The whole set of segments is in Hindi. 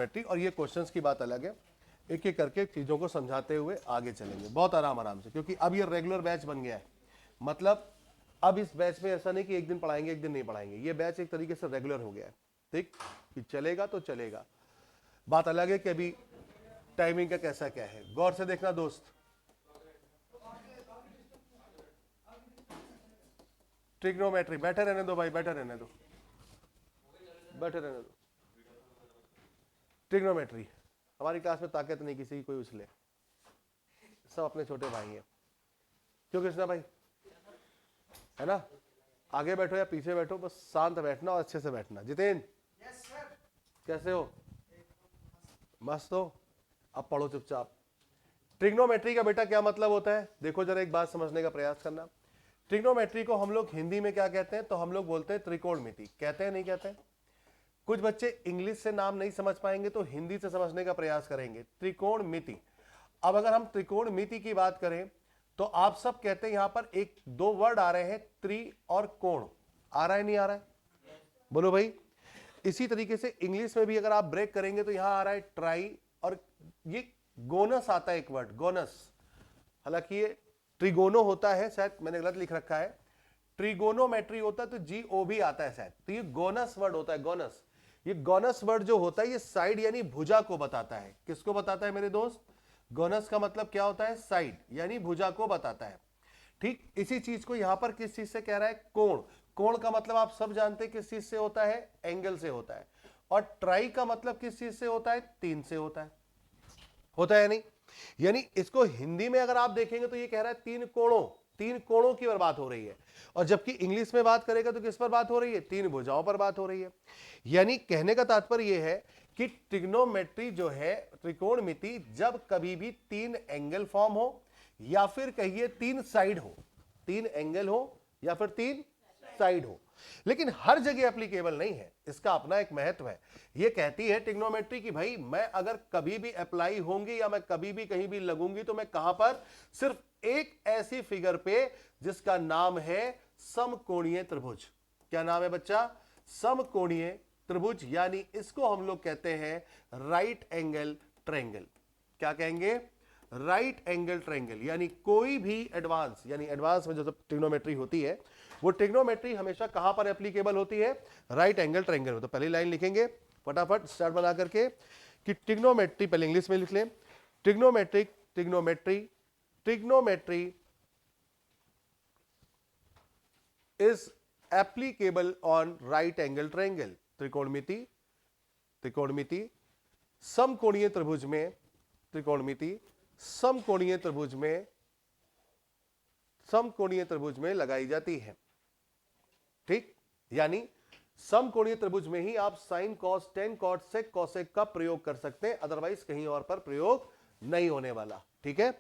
और ये क्वेश्चंस की बात अलग है, एक एक करके चीज़ों को समझाते हुए आगे चलेंगे बहुत आराम से, क्योंकि अब ये रेगुलर बैच बन गया है। मतलब अब इस बैच में ऐसा नहीं कि एक दिन पढ़ाएंगे एक दिन नहीं पढ़ाएंगे, ये बैच एक तरीके से रेगुलर हो गया है। ठीक, कि चलेगा तो चलेगा। बात अलग है कि अभी टाइमिंग का कैसा क्या है। गौर से देखना दोस्त, ट्रिग्नोमेट्री, बैठे रहने दो भाई, बैठे रहने दो, बैठे रहने दो। ट्रिग्नोमेट्री हमारी क्लास में ताकत नहीं किसी की कोई उछले, सब अपने छोटे भाई हैं। क्यों कृष्णा भाई, है ना? आगे बैठो या पीछे बैठो, बस शांत बैठना और अच्छे से बैठना। जितेन कैसे हो? मस्त हो? अब पढ़ो चुपचाप। ट्रिग्नोमेट्री का बेटा क्या मतलब होता है, देखो जरा एक बात समझने का प्रयास करना। ट्रिग्नोमेट्री को हम लोग हिंदी में क्या कहते हैं, तो हम लोग बोलते हैं त्रिकोणमिति। कहते हैं नहीं कहते हैं? कुछ बच्चे इंग्लिश से नाम नहीं समझ पाएंगे तो हिंदी से समझने का प्रयास करेंगे। त्रिकोणमिति। अब अगर हम त्रिकोणमिति की बात करें तो आप सब कहते हैं यहां पर एक दो वर्ड आ रहे हैं, त्रि और कोण। आ रहा है नहीं आ रहा है? बोलो भाई। इसी तरीके से इंग्लिश में भी अगर आप ब्रेक करेंगे तो यहां आ रहा है ट्राई, और ये गोनस आता है एक वर्ड, गोनस। हालांकि ये ट्रिगोनो होता है, शायद मैंने गलत लिख रखा है, ट्रिगोनोमेट्री होता है तो GO भी आता है शायद, तो ये गोनस वर्ड होता है, गोनस। ये गोनस वर्ड जो होता है ये साइड यानी भुजा को बताता है। किसको बताता है मेरे दोस्त? गोनस का मतलब क्या होता है? साइड यानी भुजा को बताता है। ठीक, इसी चीज को यहां पर किस चीज से कह रहा है? कोण। कोण का मतलब आप सब जानते हैं किस चीज से होता है? एंगल से होता है। और ट्राई का मतलब किस चीज से होता है? तीन से होता है। होता है नहीं? यानी इसको हिंदी में अगर आप देखेंगे तो ये कह रहा है तीन कोणों, तीन कोणों की बात हो रही है। और जबकि इंग्लिश में बात करेगा तो किस पर बात हो रही है? तीन भुजाओं पर बात हो रही है। यानी कहने का तात्पर्य यह है कि ट्रिग्नोमेट्री जो है, त्रिकोणमिति, जब कभी भी तीन एंगल फॉर्म हो या फिर कहिए तीन साइड हो, तीन एंगल हो या फिर तीन साइड हो, लेकिन हर जगह एप्लीकेबल नहीं है। इसका अपना एक महत्व है। यह कहती है ट्रिग्नोमेट्री की भाई मैं अगर कभी भी अप्लाई होंगी या मैं कभी भी कहीं भी लगूंगी तो मैं कहां पर? सिर्फ एक ऐसी फिगर पे जिसका नाम है समकोणीय त्रिभुज। क्या नाम है बच्चा? समकोणीय त्रिभुज। यानी इसको हम लोग कहते हैं राइट एंगल ट्रायंगल। क्या कहेंगे? Right angle triangle. यानी कोई भी एडवांस, यानी एडवांस में जो ट्रिग्नोमेट्री होती है वो ट्रिग्नोमेट्री हमेशा कहां पर एप्लीकेबल होती है? राइट एंगल ट्रायंगल में। तो पहली लाइन लिखेंगे फटाफट स्टार्ट बना करके कि ट्रिग्नोमेट्री, पहले इंग्लिश में लिख लें, trigonometric, trigonometry, trigonometry is applicable on right angle triangle। त्रिकोणमिति, त्रिकोणमिति समकोणीय त्रिभुज में, त्रिकोणमिति समकोणीय त्रिभुज में, समकोणीय त्रिभुज में लगाई जाती है। ठीक, यानी समकोणीय त्रिभुज में ही आप sine cos tan cot sec cosec का प्रयोग कर सकते हैं, अदरवाइज कहीं और पर प्रयोग नहीं होने वाला। ठीक है,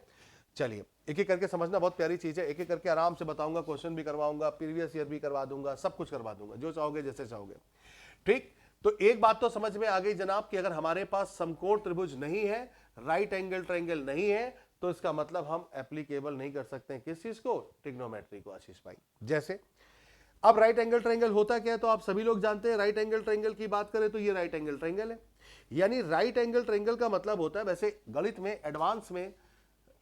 चलिए एक एक करके समझना, बहुत प्यारी चीज है। एक एक करके आराम से बताऊंगा, क्वेश्चन भी करवाऊंगा, प्रीवियस ईयर भी करवा दूंगा, सब कुछ करवा दूंगा, जो चाहोगे जैसे चाहोगे। ठीक, तो एक बात तो समझ में आ गई जनाब कि अगर हमारे पास समकोण त्रिभुज नहीं है, राइट एंगल ट्रायंगल नहीं है, तो इसका मतलब हम एप्लीकेबल नहीं कर सकते हैं किस चीज को? ट्रिग्नोमेट्री को। आशीष भाई जैसे अब राइट एंगल ट्रायंगल होता क्या है तो आप सभी लोग जानते हैं। राइट एंगल ट्रायंगल की बात करें तो ये राइट एंगल ट्रायंगल है। यानी राइट एंगल ट्रायंगल का मतलब होता है, वैसे गणित में एडवांस में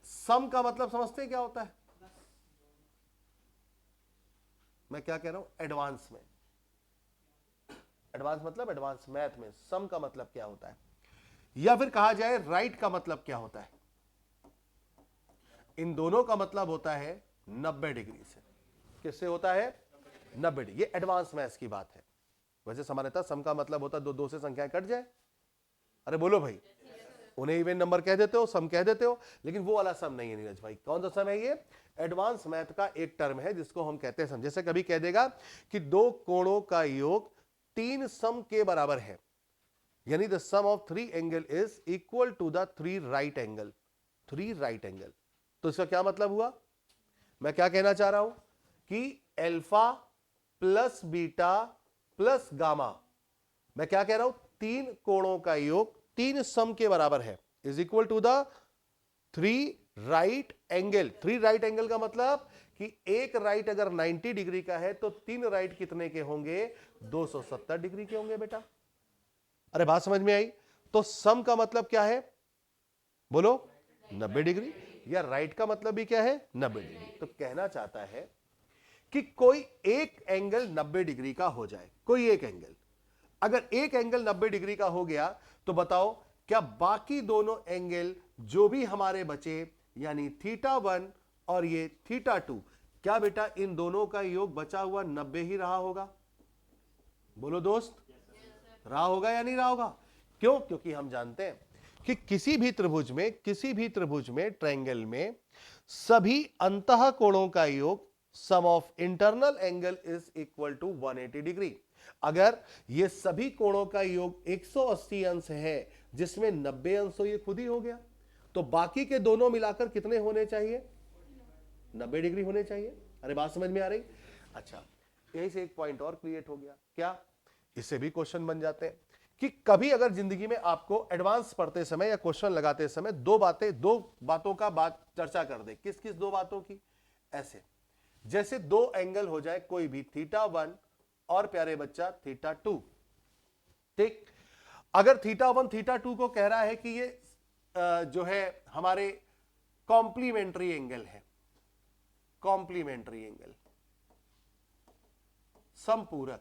सम का मतलब समझते हैं क्या होता है? मैं क्या कह रहा हूं? एडवांस में, एडवांस मतलब एडवांस मैथ में सम का मतलब क्या होता है? या फिर कहा जाए राइट का मतलब क्या होता है? इन दोनों का मतलब होता है 90 डिग्री से। किससे होता है? 90 डिग्री। ये एडवांस मैथ्स की बात है। वैसे सामान्यतः सम का मतलब होता है दो दो से संख्याएं कट जाए। अरे बोलो भाई, उन्हें इवन नंबर कह देते हो, सम कह देते हो, लेकिन वो वाला सम नहीं है नीरज भाई। कौन सा सम है ये? एडवांस मैथ का एक टर्म है जिसको हम कहते हैं सम। जैसे कभी कह देगा कि दो कोणों का योग तीन सम के बराबर है, यानी the sum of three angle is equal to the three right angle. Three right angle, तो इसका क्या मतलब हुआ? मैं क्या कहना चाह रहा हूं कि alpha plus beta plus gamma, मैं क्या कह रहा हूं? तीन कोणों का योग तीन सम के बराबर है, is equal to the three right angle. Three right angle का मतलब कि एक राइट अगर 90 डिग्री का है तो तीन राइट कितने के होंगे? 270 डिग्री के होंगे बेटा। अरे बात समझ में आई? तो सम का मतलब क्या है, बोलो 90 डिग्री, या राइट का मतलब भी क्या है 90 डिग्री। तो कहना चाहता है कि कोई एक एंगल 90 डिग्री का हो जाए, कोई एक एंगल, अगर एक एंगल 90 डिग्री का हो गया तो बताओ क्या बाकी दोनों एंगल जो भी हमारे बचे, यानी θ1 और ये θ2, क्या बेटा इन दोनों का योग बचा हुआ 90 ही रहा होगा? बोलो दोस्त, रहा होगा या नहीं रहा होगा? क्यों? क्योंकि हम जानते हैं कि किसी भी त्रिभुज में ट्रायंगल में सभी अंतः कोणों का योग sum of internal angle is equal to 180 degree. अगर ये सभी कोणों का योग 180 अंश है जिसमें 90 अंश ये खुद ही हो गया, तो बाकी के दोनों मिलाकर कितने होने चाहिए? 90 डिग्री होने चाहिए। अरे बात समझ में आ रही? अच्छा, यहीं से एक पॉइंट और क्रिएट हो गया। क्या? इससे भी क्वेश्चन बन जाते हैं कि कभी अगर जिंदगी में आपको एडवांस पढ़ते समय या क्वेश्चन लगाते समय दो बातों का बात चर्चा कर दे। किस किस दो बातों की? ऐसे जैसे दो एंगल हो जाए कोई भी θ1 और प्यारे बच्चा θ2, ठीक? अगर θ1 θ2 को कह रहा है कि ये जो है हमारे कॉम्प्लीमेंट्री एंगल है, कॉम्प्लीमेंट्री एंगल, संपूरक,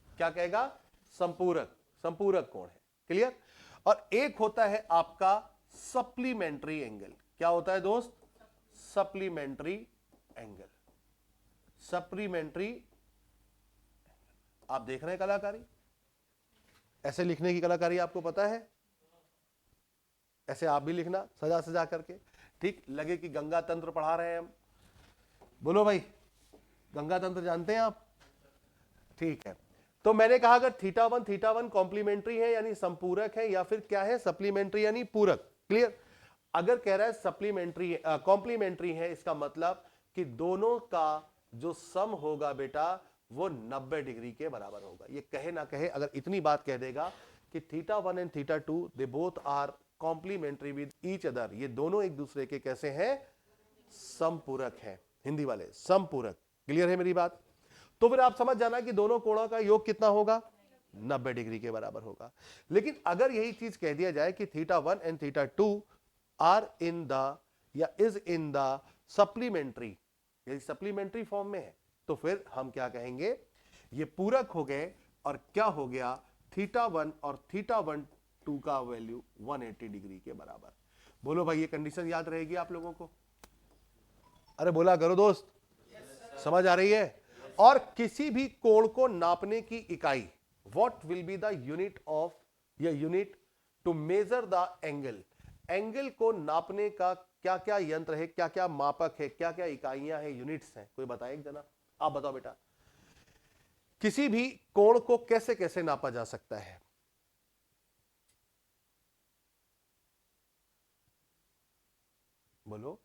क्या कहेगा? संपूरक, संपूरक कोण है। क्लियर? और एक होता है आपका सप्लीमेंट्री एंगल। क्या होता है दोस्त? Supplementary angle, supplementary. आप देख रहे हैं कलाकारी, ऐसे लिखने की कलाकारी आपको पता है? ऐसे आप भी लिखना सजा सजा करके, ठीक लगे कि गंगा तंत्र पढ़ा रहे हैं हम। बोलो भाई, गंगा तंत्र जानते हैं आप? ठीक है, तो मैंने कहा अगर θ1 कॉम्प्लीमेंट्री है यानी संपूरक है, या फिर क्या है? सप्लीमेंट्री यानी पूरक। क्लियर? अगर कह रहा है सप्लीमेंट्री कॉम्प्लीमेंट्री है, इसका मतलब कि दोनों का जो सम होगा बेटा वो 90 डिग्री के बराबर होगा। ये कहे ना कहे, अगर इतनी बात कह देगा कि θ1 and θ2 they both are complementary with each other, ये दोनों एक दूसरे के कैसे हैं? समपूरक हैं। हिंदी वाले, समपूरक। क्लियर है मेरी बात? तो फिर आप समझ जाना कि दोनों कोणों का योग कितना होगा? 90 डिग्री के बराबर होगा। लेकिन अगर यही चीज कह दिया जाए कि θ1 एंड θ2 आर इन द या इज इन द सप्लीमेंट्री, यदि सप्लीमेंट्री फॉर्म में है, तो फिर हम क्या कहेंगे? ये पूरक हो गए। और क्या हो गया? θ1 और θ2 का वैल्यू 180 डिग्री के बराबर। बोलो भाई, ये कंडीशन याद रहेगी आप लोगों को? अरे बोला करो दोस्त, समझ आ रही है? और किसी भी कोण को नापने की इकाई, what will be the unit of या unit to measure the angle, angle को नापने का क्या क्या यंत्र है, क्या क्या मापक है, क्या क्या इकाइयां हैं, यूनिट्स हैं? कोई बताए एक जना? आप बताओ बेटा, किसी भी कोण को कैसे कैसे नापा जा सकता है? बोलो।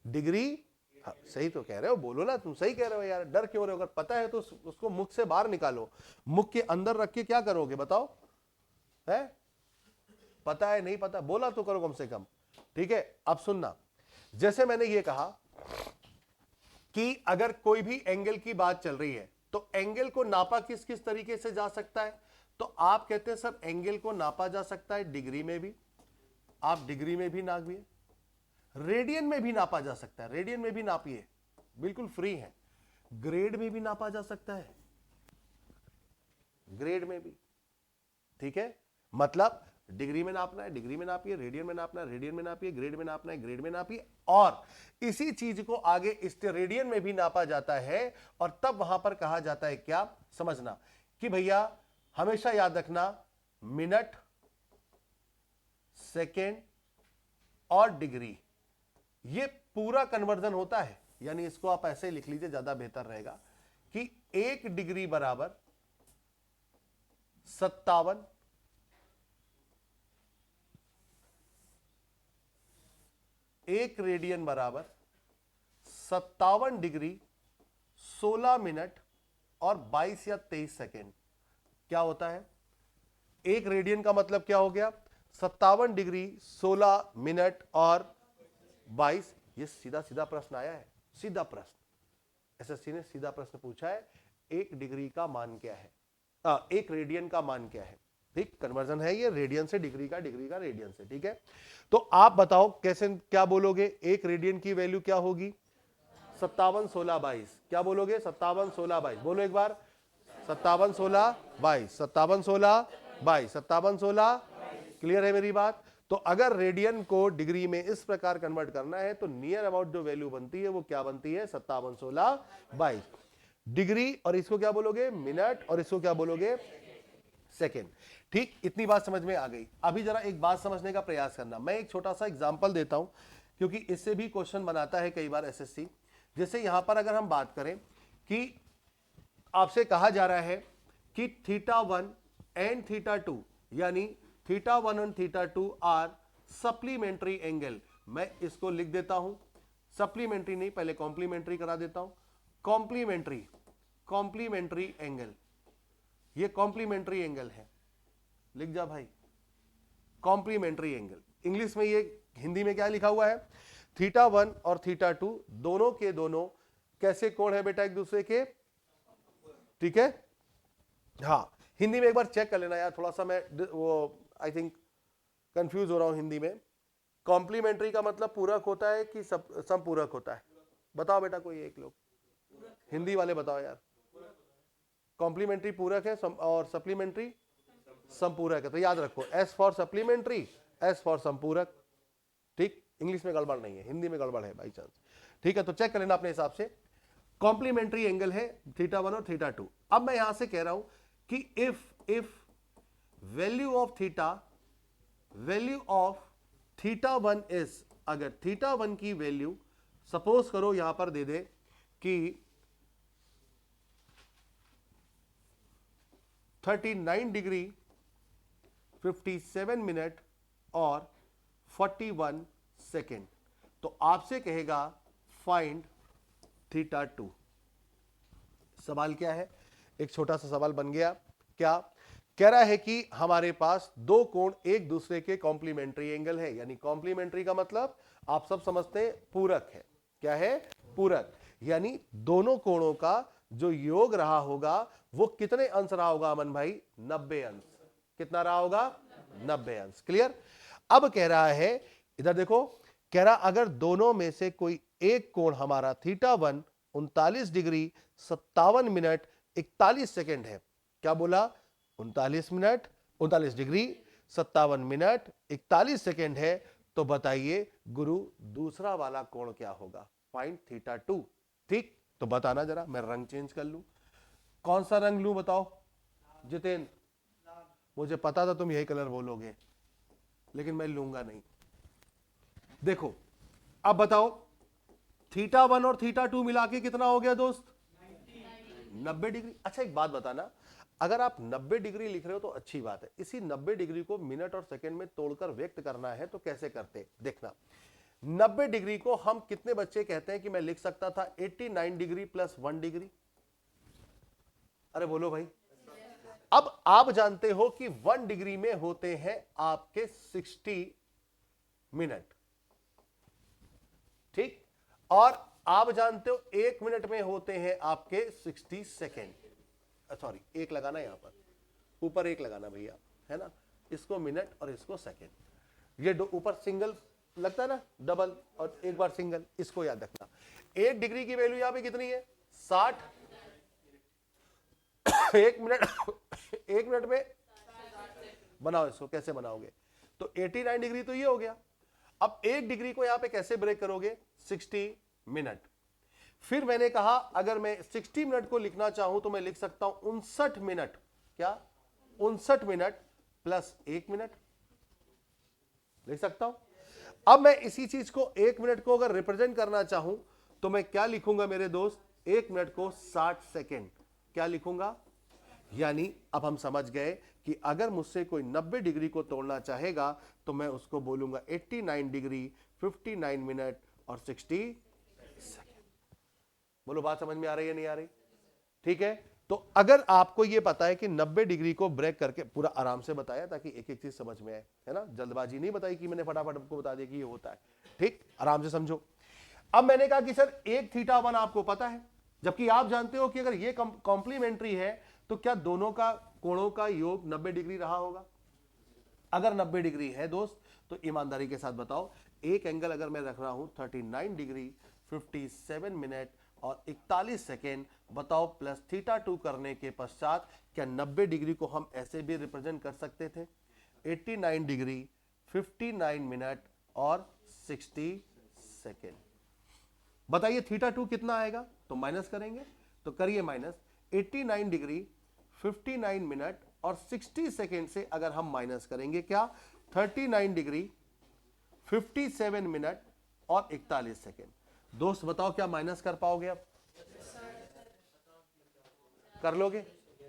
डिग्री? हाँ, सही तो कह रहे हो, बोलो ना, तुम सही कह रहे हो यार, डर क्यों रहे हो? अगर पता है तो उसको मुख से बाहर निकालो, मुख के अंदर रख के क्या करोगे बताओ? है? पता है नहीं पता? बोला तो करो कम से कम। ठीक है, अब सुनना, जैसे मैंने ये कहा कि अगर कोई भी एंगल की बात चल रही है तो एंगल को नापा किस किस तरीके से जा सकता है? तो आप कहते हैं सर एंगल को नापा जा सकता है डिग्री में भी, आप डिग्री में भी नापिए, रेडियन में भी नापा जा सकता है, रेडियन में भी नापिए, बिल्कुल फ्री है। ग्रेड में भी नापा जा सकता है, ग्रेड में भी। ठीक है, मतलब डिग्री में नापना है, डिग्री में नापिए, रेडियन में नापना है, रेडियन में नापिए, ग्रेड में नापना है, ग्रेड में नापिए। और इसी चीज को आगे स्टेरेडियन में भी नापा जाता है, और तब वहां पर कहा जाता है क्या? समझना कि भैया हमेशा याद रखना, मिनट, सेकेंड और डिग्री, ये पूरा कन्वर्जन होता है। यानी इसको आप ऐसे लिख लीजिए, ज्यादा बेहतर रहेगा कि 1 डिग्री बराबर 57, 1 रेडियन बराबर 57 डिग्री 16 मिनट और 22 या 23 सेकेंड। क्या होता है? 1 रेडियन का मतलब क्या हो गया? 57 डिग्री 16 मिनट और 22। ये सीधा सीधा प्रश्न आया है, सीधा प्रश्न, एसएससी ने सीधा प्रश्न पूछा है, 1 डिग्री का मान क्या है, 1 रेडियन का मान क्या है? ठीक, कन्वर्जन है ये रेडियन से डिग्री का रेडियन से। ठीक है, तो आप बताओ कैसे, क्या बोलोगे? एक रेडियन की वैल्यू क्या होगी? 57 16 22। क्या बोलोगे? 57 16 22। बोलो एक बार, 57 16 22, 57 16 22, 57 16। क्लियर है मेरी बात? तो अगर रेडियन को डिग्री में इस प्रकार कन्वर्ट करना है तो नियर अबाउट जो वैल्यू बनती है वो क्या बनती है? 57 16 22 डिग्री। और इसको क्या बोलोगे? मिनट। और इसको क्या बोलोगे? सेकेंड। ठीक, इतनी बात समझ में आ गई। अभी जरा एक बात समझने का प्रयास करना। मैं एक छोटा सा एग्जांपल देता हूं क्योंकि इससे भी क्वेश्चन बनाता है कई बार एसएससी। जैसे यहां पर अगर हम बात करें कि आपसे कहा जा रहा है कि θ1 एंड θ2 यानी θ1 और θ2 आर सप्लीमेंट्री एंगल। मैं इसको लिख देता हूं, सप्लीमेंट्री नहीं, पहले कॉम्प्लीमेंट्री करा देता हूं। कॉम्प्लीमेंट्री एंगल, ये कॉम्प्लीमेंट्री एंगल है, लिख जा भाई, कॉम्प्लीमेंट्री एंगल। इंग्लिश में ये, हिंदी में क्या लिखा हुआ है? θ1 और θ2 दोनों के दोनों कैसे कोण है बेटा? एक दूसरे के, ठीक है। हाँ, हिंदी में एक बार चेक कर लेना यार, थोड़ा सा मैं वो आई थिंक कंफ्यूज हो रहा हूं हिंदी में। कॉम्प्लीमेंट्री का मतलब पूरक होता है कि समपूरक होता है? बताओ बेटा कोई एक लोग, हिंदी वाले बताओ यार। कॉम्प्लीमेंट्री पूरक है और सप्लीमेंट्री संपूरक है। तो याद रखो, S for supplementary, S for संपूरक। ठीक, इंग्लिश में गड़बड़ नहीं है, हिंदी में गड़बड़ है बाई चांस। ठीक है, तो चेक कर लेना अपने हिसाब से। कॉम्प्लीमेंट्री एंगल है θ1 और θ2। अब मैं यहां से कह रहा हूं कि इफ वैल्यू ऑफ θ1 इज, अगर θ1 की वैल्यू सपोज करो यहां पर दे दे कि 39 डिग्री 57 मिनट और 41 सेकेंड, तो आपसे कहेगा फाइंड θ2। सवाल क्या है? एक छोटा सा सवाल बन गया। क्या कह रहा है कि हमारे पास दो कोण एक दूसरे के कॉम्प्लीमेंट्री एंगल है, यानी कॉम्प्लीमेंट्री का मतलब आप सब समझते हैं पूरक है। क्या है? पूरक। यानी दोनों कोणों का जो योग रहा होगा वो कितने अंश रहा होगा अमन भाई? 90 अंश। कितना रहा होगा? 90 अंश। क्लियर? अब कह रहा है, इधर देखो, कह रहा अगर दोनों में से कोई एक कोण हमारा θ1 39 डिग्री 57 मिनट 41 सेकेंड है। क्या बोला? 39 डिग्री 57 मिनट 41 सेकेंड है, तो बताइए गुरु दूसरा वाला कोण क्या होगा? फाइंड θ2। ठीक, तो बताना जरा, मैं रंग चेंज कर लूं। कौन सा रंग लूं बताओ जितेंद्र? मुझे पता था तुम यही कलर बोलोगे, लेकिन मैं लूंगा नहीं। देखो अब बताओ, θ1 और θ2 मिला के कितना हो गया दोस्त? 90 डिग्री। अच्छा एक बात बताना, अगर आप 90 डिग्री लिख रहे हो तो अच्छी बात है, इसी 90 डिग्री को मिनट और सेकंड में तोड़कर व्यक्त करना है तो कैसे करते? देखना, 90 डिग्री को हम कितने बच्चे कहते हैं कि मैं लिख सकता था 89 डिग्री प्लस 1 डिग्री? अरे बोलो भाई। अब आप जानते हो कि 1 डिग्री में होते हैं आपके 60 मिनट, ठीक, और आप जानते हो 1 मिनट में होते हैं आपके 60 सेकेंड। सॉरी, एक लगाना यहां पर, ऊपर एक लगाना भैया, है ना, इसको मिनट और इसको सेकेंड। ये ऊपर सिंगल लगता है ना, डबल, और एक बार सिंगल, इसको याद रखना। 1 डिग्री की वैल्यू यहां पे कितनी है? 60। 1 मिनट में बनाओ इसको, कैसे बनाओगे? तो 89 डिग्री तो ये हो गया। अब 1 डिग्री को यहां पे कैसे ब्रेक करोगे? 60 मिनट। फिर मैंने कहा अगर मैं 60 मिनट को लिखना चाहूं तो मैं लिख सकता हूं 59 मिनट। क्या? 59 मिनट प्लस 1 मिनट लिख सकता हूं। अब मैं इसी चीज को 1 मिनट को अगर रिप्रेजेंट करना चाहूं तो मैं क्या लिखूंगा मेरे दोस्त? 1 मिनट को 60 सेकेंड। क्या लिखूंगा? यानी अब हम समझ गए कि अगर मुझसे कोई 90 डिग्री को तोड़ना चाहेगा तो मैं उसको बोलूंगा 89 डिग्री 59 मिनट और 60 सेकेंड। बोलो बात समझ में आ रही है नहीं आ रही? ठीक है, तो अगर आपको यह पता है कि 90 डिग्री को ब्रेक करके, पूरा आराम से बताया ताकि एक एक चीज समझ में आए, है ना, जल्दबाजी नहीं बताई कि मैंने फटाफट आपको बता दिया कि ये होता है। ठीक, आराम से समझो। अब मैंने कहा कि सर एक θ1 आपको पता है, जबकि आप जानते हो कि अगर ये कॉम्प्लीमेंट्री है तो क्या दोनों का कोणों का योग 90 डिग्री रहा होगा? अगर 90 डिग्री है दोस्त तो ईमानदारी के साथ बताओ, एक एंगल अगर मैं रख रहा हूं 39 डिग्री 57 मिनट और 41 सेकेंड, बताओ प्लस θ2 करने के पश्चात क्या 90 डिग्री को हम ऐसे भी रिप्रेजेंट कर सकते थे? 89 डिग्री 59 मिनट और 60 सेकेंड। बताइए θ2 कितना आएगा? तो माइनस करेंगे, तो करिए माइनस 89 डिग्री 59 मिनट और 60 सेकेंड से अगर हम माइनस करेंगे क्या? 39 डिग्री 57 मिनट और 41 सेकेंड। दोस्त बताओ क्या माइनस कर पाओगे? अब कर लोगे?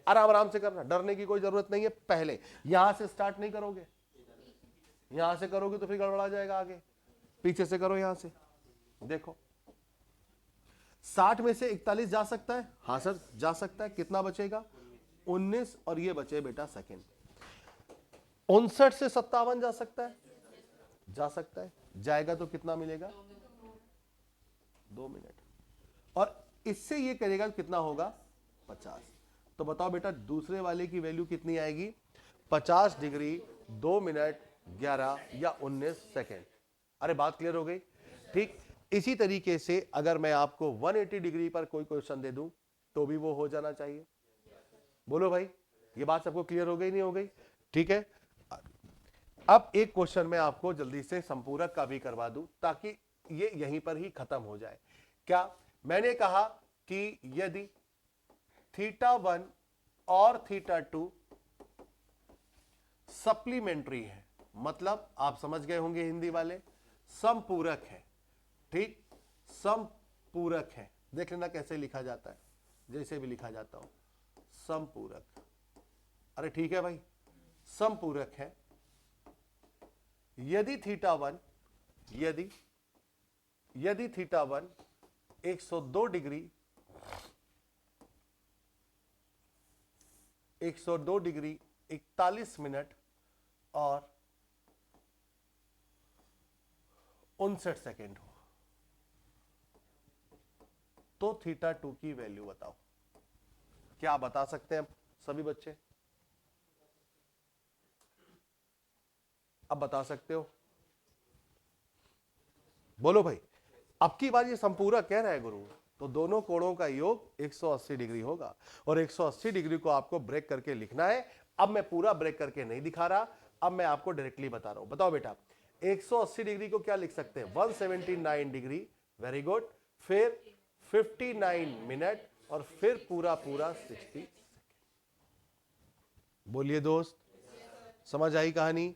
आराम आराम से करना, डरने की कोई जरूरत नहीं है। पहले यहां से स्टार्ट नहीं करोगे, यहां से करोगे तो फिर गड़बड़ा जाएगा। आगे पीछे से करो, यहां से देखो 60 में से 41 जा सकता है? हाँ सर जा सकता है। कितना बचेगा? 19 और ये बचे बेटा सेकेंड। 59 से 57 जा सकता है? जा सकता है। जाएगा तो कितना मिलेगा? 2 मिनट। और इससे ये करेगा कितना होगा? 50। तो बताओ बेटा दूसरे वाले की वैल्यू कितनी आएगी? 50 डिग्री 2 मिनट 11 या 19 सेकेंड। अरे बात क्लियर हो गई? ठीक इसी तरीके से अगर मैं आपको 180 डिग्री पर कोई क्वेश्चन दे दूं तो भी वो हो जाना चाहिए। बोलो भाई, ये बात सबको क्लियर हो गई नहीं हो गई? ठीक है, अब एक क्वेश्चन मैं आपको जल्दी से संपूरक का भी करवा दूं ताकि ये यहीं पर ही खत्म हो जाए। क्या मैंने कहा कि यदि θ1 और θ2 सप्लीमेंट्री है, मतलब आप समझ गए होंगे हिंदी वाले, समपूरक है। ठीक, समपूरक है। देख लेना कैसे लिखा जाता है, जैसे भी लिखा जाता हो, समपूरक। अरे ठीक है भाई, समपूरक है। यदि θ1 यदि θ1 102 डिग्री 41 मिनट और 59 सेकेंड हो तो θ2 की वैल्यू बताओ। क्या बता सकते हैं सभी बच्चे? अब बता सकते हो? बोलो भाई। अब की बार ये संपूरक कह रहा है गुरु, तो दोनों कोणों का योग 180 डिग्री होगा और 180 डिग्री को आपको ब्रेक करके लिखना है। अब मैं पूरा ब्रेक करके नहीं दिखा रहा, अब मैं आपको डायरेक्टली बता रहा हूं। बताओ बेटा 180 डिग्री को क्या लिख सकते हैं? 179 डिग्री, वेरी गुड, फिर 59 मिनट और फिर पूरा 60 सेकेंड। बोलिए दोस्त, समझ आई कहानी?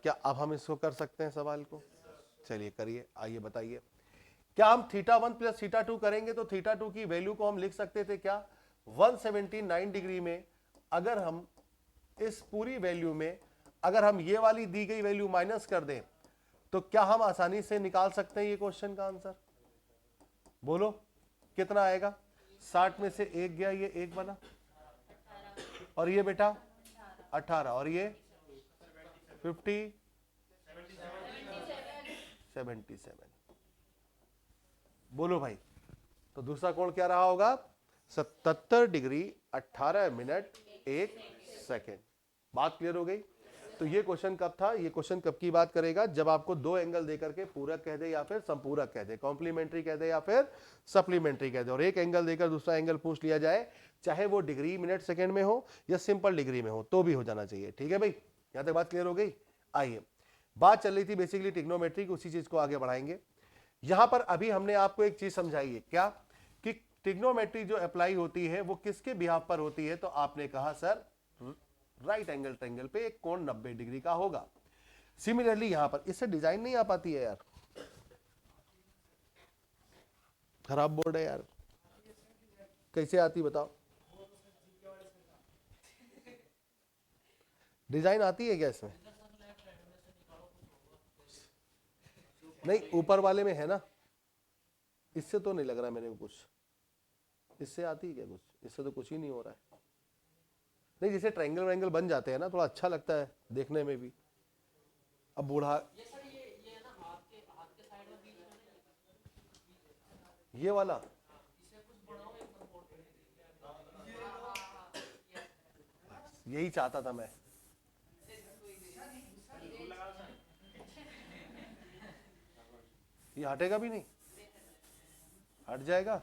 क्या अब हम इसको कर सकते हैं सवाल को? चलिए करिए, आइए बताइए। क्या हम θ1 प्लस θ2 करेंगे तो θ2 की वैल्यू को हम लिख सकते थे क्या? 179 डिग्री में अगर हम इस पूरी वैल्यू में अगर हम ये वाली दी गई वैल्यू माइनस कर दें तो क्या हम आसानी से निकाल सकते हैं ये क्वेश्चन का आंसर? बोलो कितना आएगा? 60 में से एक गया, ये एक बना, और ये बेटा 18 और ये 50 77। बोलो भाई, तो दूसरा कोण क्या रहा होगा? 77 डिग्री 18 मिनट 1 सेकेंड। बात क्लियर हो गई? तो ये क्वेश्चन कब था? ये क्वेश्चन कब की बात करेगा? जब आपको दो एंगल देकर के पूरक कह दे या फिर संपूरक कह दे, कॉम्प्लीमेंट्री कह दे या फिर सप्लीमेंट्री कह दे, और एक एंगल देकर दूसरा एंगल पूछ लिया जाए, चाहे वो डिग्री मिनट सेकेंड में हो या सिंपल डिग्री में हो, तो भी हो जाना चाहिए। ठीक है भाई, यहां तक बात क्लियर हो गई? आइए, बात चल रही थी बेसिकली ट्रिग्नोमेट्री की, उसी चीज को आगे बढ़ाएंगे। यहां पर अभी हमने आपको एक चीज समझाई है, क्या कि ट्रिग्नोमेट्री जो अप्लाई होती है वो किसके बिहाफ पर होती है? तो आपने कहा सर राइट एंगल ट्रायंगल पे एक कोण 90 डिग्री का होगा। सिमिलरली यहां पर इससे डिजाइन नहीं आ पाती है यार, खराब बोर्ड है यार, कैसे आती बताओ? डिजाइन आती है क्या इसमें? नहीं, ऊपर वाले में है ना, इससे तो नहीं लग रहा मेरे को कुछ। इससे आती है क्या कुछ? इससे तो कुछ ही नहीं हो रहा है। नहीं, जैसे ट्रायंगल वैंगल बन जाते हैं ना, थोड़ा अच्छा लगता है देखने में भी। अब बूढ़ा ये वाला यही चाहता था मैं। ये हटेगा भी नहीं, हट जाएगा।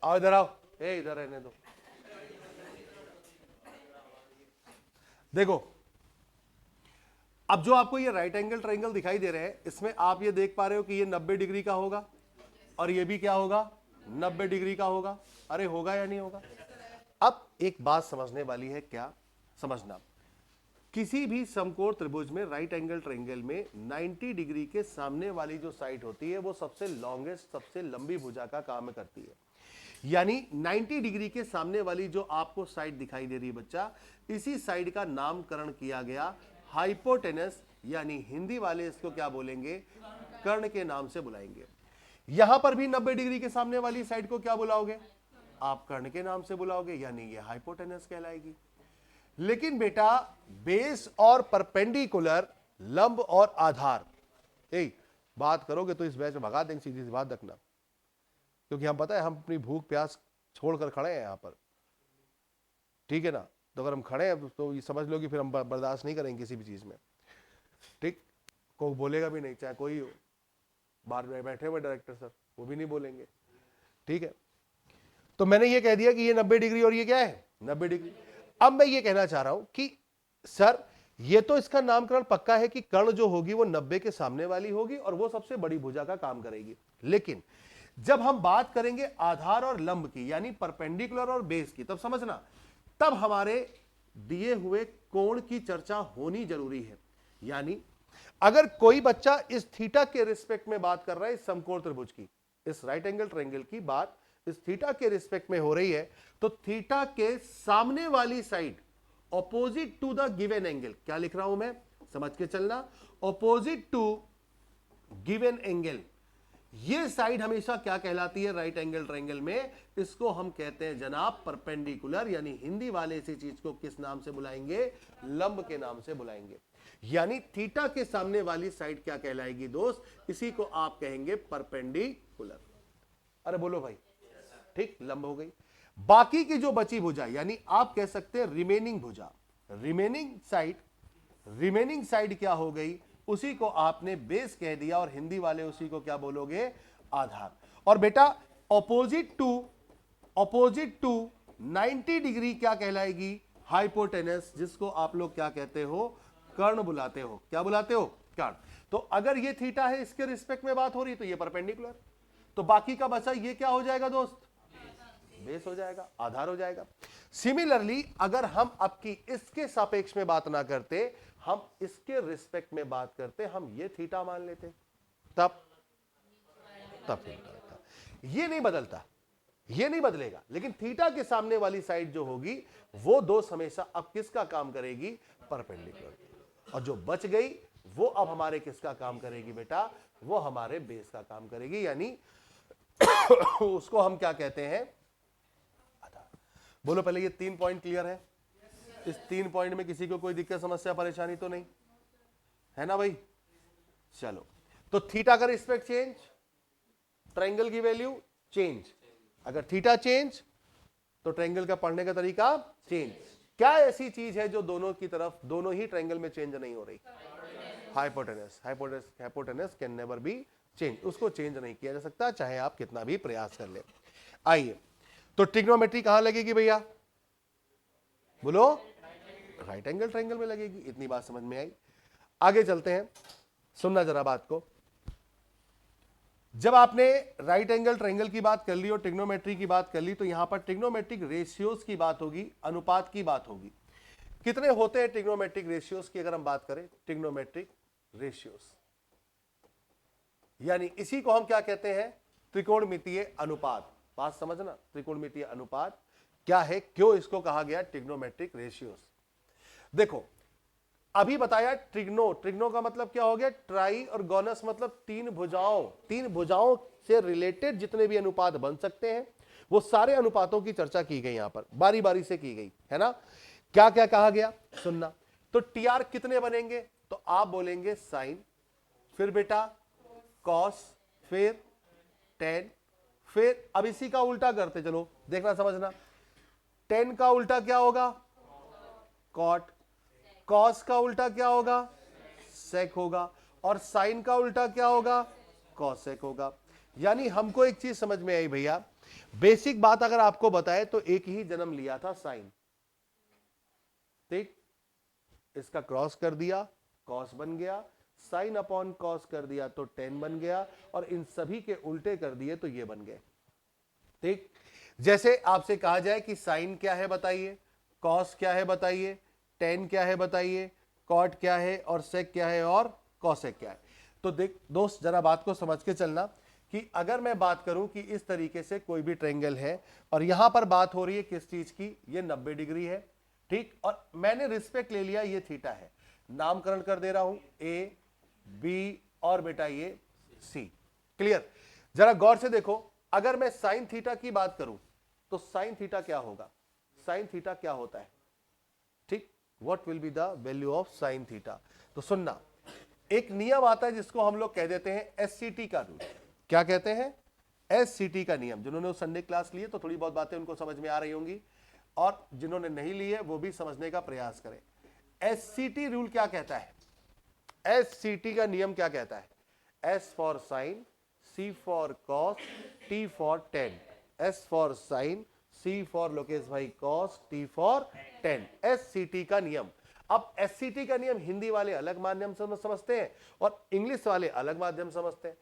आओ इधर आओ, ए इधर रहने दो। देखो अब जो आपको ये राइट एंगल ट्रायंगल दिखाई दे रहे हैं, इसमें आप ये देख पा रहे हो कि ये 90 डिग्री का होगा और ये भी क्या होगा, 90 डिग्री का होगा। अरे होगा या नहीं होगा? अब एक बात समझने वाली है, क्या समझना, किसी भी समकोण त्रिभुज में राइट एंगल ट्रायंगल में 90 डिग्री के सामने वाली जो साइड होती है वो सबसे लॉन्गेस्ट, सबसे लंबी भुजा का काम करती है। यानी 90 डिग्री के सामने वाली जो आपको साइड दिखाई दे रही है बच्चा, इसी साइड का नामकरण किया गया हाइपोटेनस, यानी हिंदी वाले इसको क्या बोलेंगे, कर्ण के नाम से बुलाएंगे। यहां पर भी 90 डिग्री के सामने वाली साइड को क्या बुलाओगे आप, कर्ण के नाम से बुलाओगे, यानी ये हाइपोटेनस कहलाएगी। लेकिन बेटा बेस और परपेंडिकुलर, लंब और आधार, बात करोगे तो इस बैच में भगा देंगे, सीधी सी बात रखना, क्योंकि हम पता है हम अपनी भूख प्यास छोड़कर खड़े हैं यहां पर, ठीक है ना। तो अगर हम खड़े हैं तो ये समझ लो कि फिर हम बर्दाश्त नहीं करेंगे किसी भी चीज में, ठीक। कोई बोलेगा भी नहीं, चाहे कोई हो, बाहर में बैठे हुए डायरेक्टर सर वो भी नहीं बोलेंगे, ठीक है। तो मैंने ये कह दिया कि ये 90 डिग्री और ये क्या है 90 डिग्री। अब मैं ये कहना चाह रहा हूं कि सर ये तो इसका नामकरण पक्का है कि कर्ण जो होगी वो 90 के सामने वाली होगी और वो सबसे बड़ी भुजा का काम करेगी। लेकिन जब हम बात करेंगे आधार और लंब की, यानी परपेंडिकुलर और बेस की, तब समझना, तब हमारे दिए हुए कोण की चर्चा होनी जरूरी है। यानी अगर कोई बच्चा इस थीटा के रिस्पेक्ट में बात कर रहा है, इस समकोण त्रिभुज की, इस राइट एंगल ट्रायंगल की बात इस थीटा के रिस्पेक्ट में हो रही है, तो थीटा के सामने वाली side opposite to the given angle, क्या लिख रहा हूं मैं, समझ के चलना, ऑपोजिट टू गिवन एंगल, ये साइड हमेशा क्या कहलाती है राइट एंगल ट्रायंगल में, इसको हम कहते हैं जनाब परपेंडिकुलर, यानी हिंदी वाले इसी चीज को किस नाम से बुलाएंगे, लंब के नाम से बुलाएंगे। यानी थीटा के सामने वाली साइड क्या कहलाएगी दोस्त, इसी को आप कहेंगे परपेंडिकुलर। अरे बोलो भाई, ठीक, लंब हो गई। बाकी की जो बची भुजा, यानी आप कह सकते हैं रिमेनिंग भुजा, रिमेनिंग साइड क्या हो गई, उसी को आपने बेस कह दिया और हिंदी वाले उसी को क्या बोलोगे, आधार। और बेटा ऑपोजिट टू 90 डिग्री क्या कहलाएगी, हाइपोटेनस, जिसको आप लोग क्या कहते हो, कर्ण बुलाते हो। क्या बुलाते हो, कर्ण। तो अगर ये थीटा है, इसके रिस्पेक्ट में बात हो रही, तो ये परपेंडिकुलर, तो बाकी का बचा ये क्या हो जाएगा दोस्त, बेस हो जाएगा, आधार हो जाएगा। सिमिलरली अगर हम अब की इसके सापेक्ष में बात ना करते, हम इसके रिस्पेक्ट में बात करते, हम ये थीटा मान लेते, तब ये नहीं बदलता, ये नहीं बदलेगा। लेकिन थीटा के सामने वाली साइड जो होगी वो दोस्त हमेशा अब किसका काम करेगी, परपेंडिकुलर। और जो बच गई वो अब हमारे किसका काम करेगी बेटा, वो हमारे बेस का काम करेगी, यानी उसको हम क्या कहते हैं, आधार। बोलो पहले ये 3 पॉइंट क्लियर है, इस 3 पॉइंट में किसी को कोई दिक्कत समस्या परेशानी तो नहीं है ना भाई। चलो, तो थीटा का रिस्पेक्ट चेंज, ट्रायंगल की वैल्यू चेंज, अगर थीटा चेंज तो ट्रायंगल का पढ़ने का तरीका चेंज। क्या ऐसी चीज है जो दोनों की तरफ, दोनों ही ट्रायंगल में चेंज नहीं हो रही, hypotenuse can never be change, उसको चेंज नहीं किया जा सकता चाहे आप कितना भी प्रयास कर ले। आइए, तो ट्रिग्नोमेट्री कहां लगेगी भैया, बोलो, राइट एंगल ट्रायंगल में लगेगी। इतनी बात समझ में आई। आगे चलते हैं, सुनना जरा बात को। जब आपने राइट एंगल ट्रायंगल की बात कर ली और ट्रिग्नोमेट्री की बात कर ली, तो यहां पर ट्रिग्नोमेट्रिक रेशियोज की बात होगी, अनुपात की बात होगी। कितने होते हैं ट्रिग्नोमेट्रिक रेशियोज की अगर हम बात करें, ट्रिग्नोमेट्रिक रेशियोज, यानी इसी को हम क्या कहते हैं, त्रिकोणमितीय अनुपात। बात समझना, त्रिकोणमितीय अनुपात क्या है, क्यों इसको कहा गया ट्रिग्नोमेट्रिक रेशियोज। देखो अभी बताया ट्रिग्नो का मतलब क्या हो गया, ट्राई, और गोनस मतलब तीन भुजाओं से रिलेटेड जितने भी अनुपात बन सकते हैं वो सारे अनुपातों की चर्चा की गई, यहां पर बारी बारी से की गई है ना। क्या क्या कहा गया सुनना। तो टीआर कितने बनेंगे, तो आप बोलेंगे साइन, फिर बेटा कॉस, फिर टेन, फिर अब इसी का उल्टा करते चलो, देखना समझना। टेन का उल्टा क्या होगा, कॉट, कॉस का उल्टा क्या होगा, सेक होगा, और साइन का उल्टा क्या होगा, कॉसेक होगा। यानी हमको एक चीज समझ में आई भैया, बेसिक बात अगर आपको बताए तो एक ही जन्म लिया था साइन, ठीक, इसका क्रॉस कर दिया कॉस बन गया, साइन अपॉन कॉस कर दिया तो टेन बन गया, और इन सभी के उल्टे कर दिए तो ये बन गए, ठीक। जैसे आपसे कहा जाए कि साइन क्या है बताइए, कॉस क्या है बताइए, टेन क्या है बताइए, कॉट क्या है, और सेक क्या है, और कॉसेक क्या है। तो देख दोस्त जरा बात को समझ के चलना कि अगर मैं बात करूं कि इस तरीके से कोई भी ट्रायंगल है और यहां पर बात हो रही है किस चीज की, ये 90 डिग्री है, ठीक, और मैंने रिस्पेक्ट ले लिया ये थीटा है, नामकरण कर दे रहा हूं ए बी और बेटा ये सी, क्लियर। जरा गौर से देखो, अगर मैं साइन थीटा की बात करूं तो साइन थीटा क्या होगा, साइन थीटा क्या होता है, ठीक, what will be the value of sine theta. तो सुनना, एक नियम आता है जिसको हम लोग कह देते हैं एससीटी का रूल। क्या कहते हैं, एससीटी का नियम। जिन्होंने संडे क्लास ली है तो थोड़ी बहुत बातें उनको समझ में आ रही होंगी, और जिन्होंने नहीं ली है वो भी समझने का प्रयास करें। एससीटी रूल क्या कहता है, एससीटी का नियम क्या कहता है, S for sine, C for cos, T for tan, S for sine, C for Lokesh भाई cos, T for tan, SCT का नियम। अब एससीटी का नियम हिंदी वाले अलग माध्यम से समझते हैं और इंग्लिश वाले अलग माध्यम समझते हैं।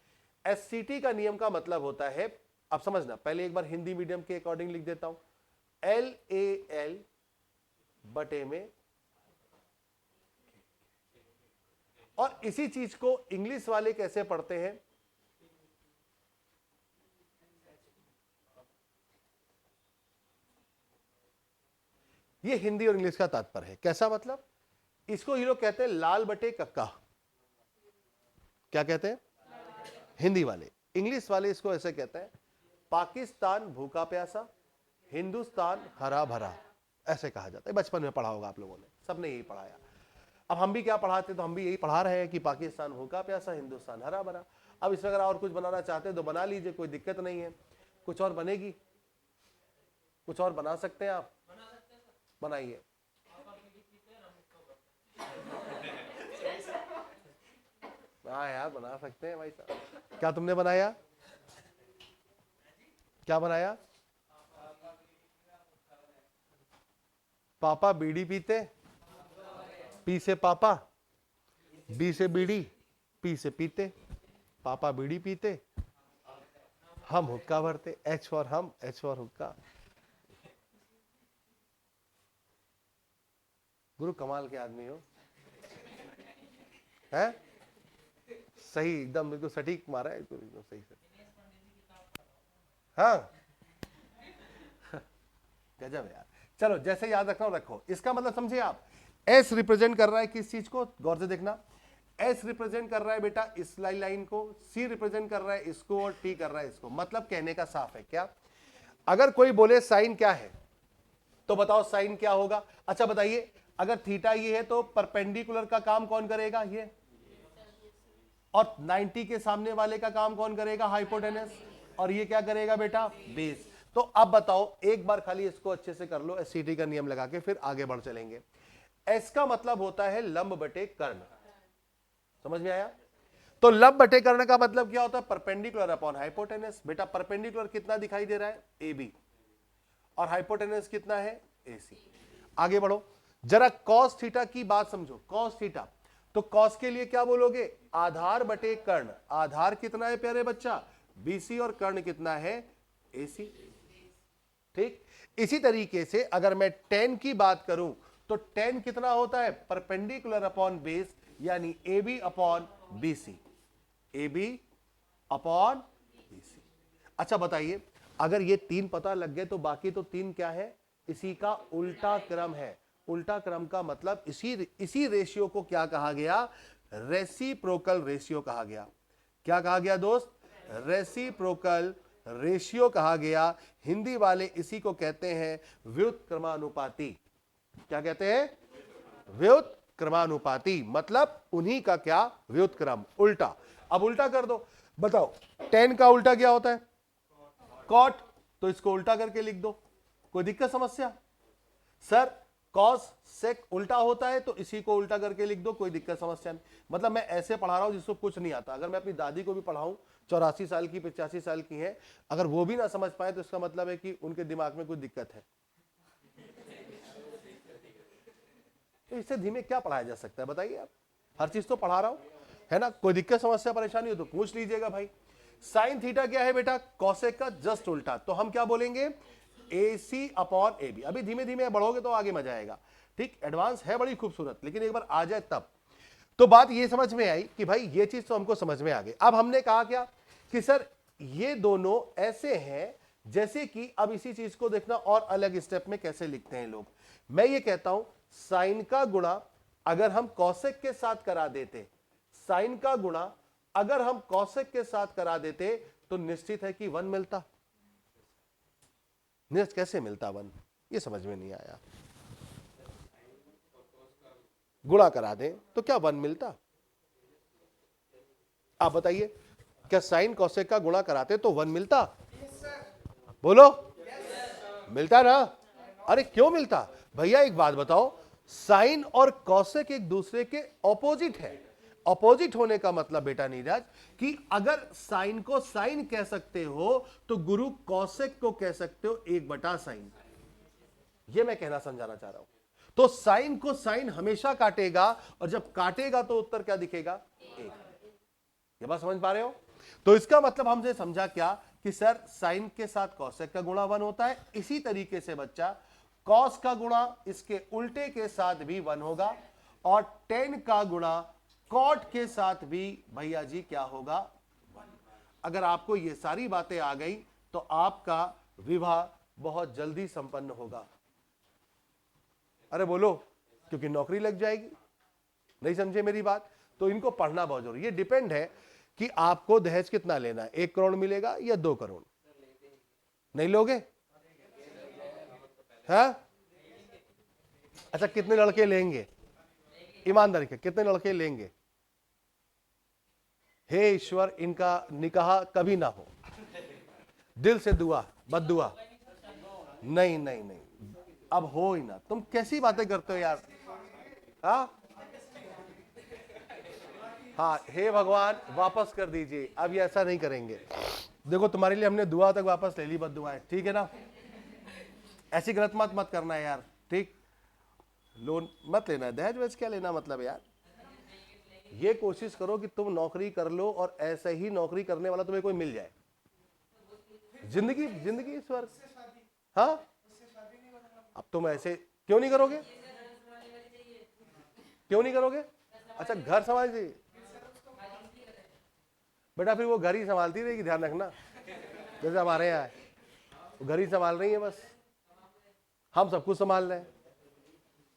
एससीटी का नियम का मतलब होता है, अब समझना, पहले एक बार हिंदी मीडियम के अकॉर्डिंग लिख देता हूं, एल ए एल बटे में, और इसी चीज को इंग्लिश वाले कैसे पढ़ते हैं, ये हिंदी और इंग्लिश का तात्पर्य है। कैसा मतलब, इसको ये लोग कहते हैं लाल बटे कक्का। क्या कहते हैं हिंदी वाले, इंग्लिश वाले इसको ऐसे कहते हैं पाकिस्तान भूखा प्यासा, हिंदुस्तान हरा भरा, ऐसे कहा जाता है। बचपन में पढ़ा होगा आप लोगों ने, सबने यही पढ़ाया। अब हम भी क्या पढ़ाते, तो हम भी यही पढ़ा रहे हैं कि पाकिस्तान भूखा प्यासा, हिंदुस्तान हरा भरा। अब इसमें अगर और कुछ बनाना चाहते हैं तो बना लीजिए, कोई दिक्कत नहीं है। कुछ और बनेगी, कुछ और बना सकते हैं आप, बनाइए। हाँ यार बना सकते हैं भाई साहब। क्या तुमने बनाया, क्या बनाया, पापा बीड़ी पीते, पी से पापा, बी से बीड़ी, पी से पीते, पापा बीड़ी पीते, हम हुक्का भरते, एच फॉर हम, एच फॉर हुक्का। गुरु कमाल के आदमी हो, है सही एकदम, बिल्कुल सटीक मारा है एकदम सही से। हाँ गजब यार। चलो जैसे याद रखना रखो, इसका मतलब समझिए आप, एस रिप्रेजेंट कर रहा है किस चीज को, गौर से देखना, एस रिप्रेजेंट कर रहा है बेटा इस लाइन को, सी रिप्रेजेंट कर रहा है इसको, और टी कर रहा है इसको। मतलब कहने का साफ है क्या, अगर कोई बोले साइन क्या है तो बताओ साइन क्या होगा। अच्छा बताइए, अगर थीटा ये है तो परपेंडिकुलर का काम कौन करेगा, ये, और 90 के सामने वाले का काम कौन करेगा, हाइपोटेनस, और ये क्या करेगा बेटा, बेस। तो अब बताओ, एक बार खाली इसको अच्छे से कर लो एससीटी का नियम लगा के, फिर आगे बढ़ चलेंगे। एस का मतलब होता है लंब बटे कर्ण, समझ में आया। तो लंब बटे कर्ण का मतलब क्या होता है, परपेंडिकुलर अपॉन हाइपोटेनस। बेटा परपेंडिकुलर कितना दिखाई दे रहा है, ए बी, और हाइपोटेनस कितना है, ए सी। आगे बढ़ो जरा, कॉस थीटा की बात समझो, कॉस थीटा, तो कॉस के लिए क्या बोलोगे, आधार बटे कर्ण। आधार कितना है प्यारे बच्चा, बीसी, और कर्ण कितना है, एसी, ठीक। इसी तरीके से अगर मैं टेन की बात करूं तो टेन कितना होता है, परपेंडिकुलर अपॉन बेस, यानी A B upon BC, A B upon BC. अच्छा बताइए, अगर ये तीन पता लग गए तो बाकी तो तीन क्या है, इसी का उल्टा क्रम है। उल्टा क्रम का मतलब इसी रेशियो को क्या कहा गया, रेसिप्रोकल रेशियो कहा गया। क्या कहा गया दोस्त, रेसिप्रोकल रेशियो कहा गया। हिंदी वाले इसी को कहते हैं व्युत्क्रमानुपाती। क्या कहते हैं? व्युत्क्रमानुपाती। मतलब उन्हीं का क्या? व्युत्क्रम, उल्टा। अब उल्टा कर दो, बताओ 10 का उल्टा क्या होता है? कॉट। तो इसको उल्टा करके लिख दो, कोई दिक्कत समस्या? सर कॉस सेक उल्टा होता है तो इसी को उल्टा करके लिख दो, कोई दिक्कत समस्या नहीं। मतलब मैं ऐसे पढ़ा रहा हूं जिसको कुछ नहीं आता। अगर मैं अपनी दादी को भी पढ़ाऊं, 84 साल की 85 साल की है, अगर वो भी ना समझ पाए तो इसका मतलब है कि उनके दिमाग में कुछ दिक्कत है। तो इससे धीमे क्या पढ़ाया जा सकता है बताइए आप? हर चीज तो पढ़ा रहा हूं, है ना? कोई दिक्कत समस्या परेशानी हो तो पूछ लीजिएगा भाई। साइन थीटा क्या है बेटा? कॉसेक का जस्ट उल्टा। तो हम क्या बोलेंगे? AC upon AB। अभी धीमे धीमे बढ़ोगे तो आगे मजा आएगा। ठीक, एडवांस है बड़ी खूबसूरत, लेकिन एक बार आ जाए तब। तो बात ये समझ में आई कि भाई ये चीज तो हमको समझ में आ गई। अब हमने कहा क्या कि सर ये दोनों ऐसे हैं जैसे कि, अब इसी चीज को देखना और अलग स्टेप में कैसे लिखते हैं लोग। मैं ये कहता हूं साइन का गुणा अगर हम कॉसेक के साथ करा देते, साइन का गुणा अगर हम कॉसेक के साथ करा देते तो निश्चित है कि 1 मिलता। निश्चित कैसे मिलता 1? ये समझ में नहीं आया। गुणा करा दें तो क्या 1 मिलता? आप बताइए, क्या साइन कॉसेक का गुणा कराते तो 1 मिलता? बोलो, मिलता ना? अरे क्यों मिलता भैया? एक बात बताओ, साइन और कॉसेक एक दूसरे के ऑपोजिट है। ऑपोजिट होने का मतलब बेटा नीरज कि अगर साइन को साइन कह सकते हो तो गुरु कॉसेक को कह सकते हो 1/साइन। ये मैं कहना समझाना चाह रहा हूं। तो साइन को साइन हमेशा काटेगा और जब काटेगा तो उत्तर क्या दिखेगा? 1। ये बात समझ पा रहे हो? तो इसका मतलब हमसे समझा क्या कि सर साइन के साथ कॉसेक का गुणा 1 होता है। इसी तरीके से बच्चा कॉस का गुणा इसके उल्टे के साथ भी 1 होगा और टेन का गुणा कॉट के साथ भी भैया जी क्या होगा? 1। अगर आपको ये सारी बातें आ गई तो आपका विवाह बहुत जल्दी संपन्न होगा। अरे बोलो, क्योंकि नौकरी लग जाएगी। नहीं समझे मेरी बात? तो इनको पढ़ना बहुत जरूरी। ये डिपेंड है कि आपको दहेज कितना लेना है, 1 करोड़ मिलेगा या 2 करोड़? नहीं लोगे? हाँ? अच्छा, कितने लड़के लेंगे? ईमानदारी के कितने लड़के लेंगे? हे ईश्वर, इनका निकाह कभी ना हो। दिल से दुआ, बद्दुआ। नहीं नहीं नहीं, अब हो ही ना। तुम कैसी बातें करते हो यार? हाँ हाँ, हे भगवान वापस कर दीजिए, अब ये ऐसा नहीं करेंगे। देखो तुम्हारे लिए हमने दुआ तक वापस ले ली, बद्दुआएं, ठीक है ना? ऐसी गलत मत करना यार, ठीक? लोन मत लेना, दहेज वहेज क्या लेना मतलब यार। ये कोशिश करो कि तुम नौकरी कर लो और ऐसे ही नौकरी करने वाला तुम्हें कोई मिल जाए। जिंदगी जिंदगी स्वर्ग। हाँ, अब तुम ऐसे क्यों नहीं करोगे? क्यों नहीं करोगे? अच्छा, घर संभाल चाहिए बेटा, फिर वो घर ही संभालती रहेगी, ध्यान रखना। जैसे हमारे यहाँ है, वो घर ही संभाल रही है बस, हम सब कुछ संभाल रहे हैं।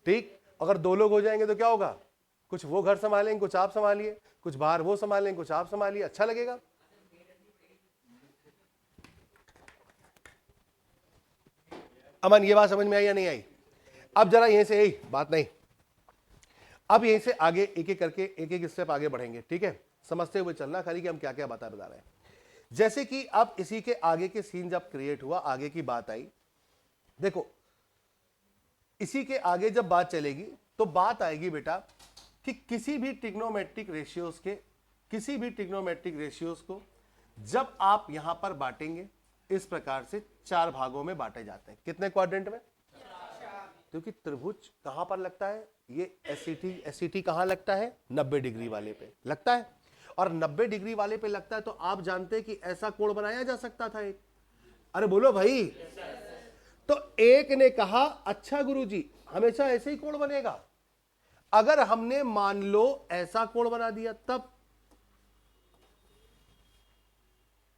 ठीक, अगर 2 लोग हो जाएंगे तो क्या होगा? कुछ वो घर संभालेंगे, कुछ आप संभालिए, कुछ बाहर वो संभालेंगे, कुछ आप संभालिए, अच्छा लगेगा। अमन, ये बात समझ में आई या नहीं आई? अब जरा यहीं से यही बात नहीं, अब यहीं से आगे एक एक करके एक एक स्टेप आगे बढ़ेंगे, ठीक है? समझते हुए चलना खाली कि हम क्या क्या बता रहे हैं। जैसे कि अब इसी के आगे के सीन जब क्रिएट हुआ, आगे की बात आई, देखो इसी के आगे जब बात चलेगी तो बात आएगी बेटा कि किसी भी ट्रिग्नोमेट्रिक रेशियोज को जब आप यहां पर बांटेंगे, इस प्रकार से 4 भागों में बांटे जाते हैं। कितने क्वाड्रेंट में? क्योंकि त्रिभुज कहां पर लगता है? ये एससीटी कहां लगता है? 90 डिग्री वाले पे लगता है। और 90 डिग्री वाले पे लगता है तो आप जानते हैं कि ऐसा कोण बनाया जा सकता था एक। अरे बोलो भाई। तो एक ने कहा अच्छा गुरुजी हमेशा ऐसे ही कोण बनेगा। अगर हमने मान लो ऐसा कोण बना दिया तब।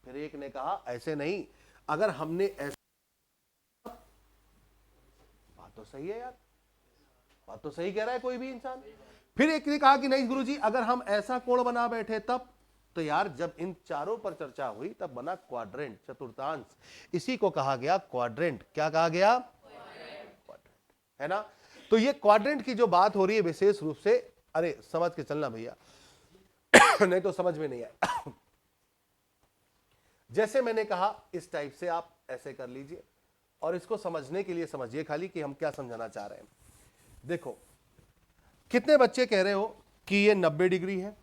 फिर एक ने कहा ऐसे नहीं, अगर हमने ऐसा, बात तो सही है यार, बात तो सही कह रहा है कोई भी इंसान। फिर एक ने कहा कि नहीं गुरुजी अगर हम ऐसा कोण बना बैठे तब। तो यार जब इन चारों पर चर्चा हुई तब बना क्वाड्रेंट, चतुर्थांश। इसी को कहा गया क्वाड्रेंट। क्या कहा गया? क्वाड्रेंट, है ना। तो ये क्वाड्रेंट की जो बात हो रही है विशेष रूप से, अरे समझ के चलना भैया नहीं तो समझ में नहीं आए। जैसे मैंने कहा इस टाइप से आप ऐसे कर लीजिए और इसको समझने के लिए समझिए खाली कि हम क्या समझाना चाह रहे हैं। देखो कितने बच्चे कह रहे हो कि ये 90 डिग्री है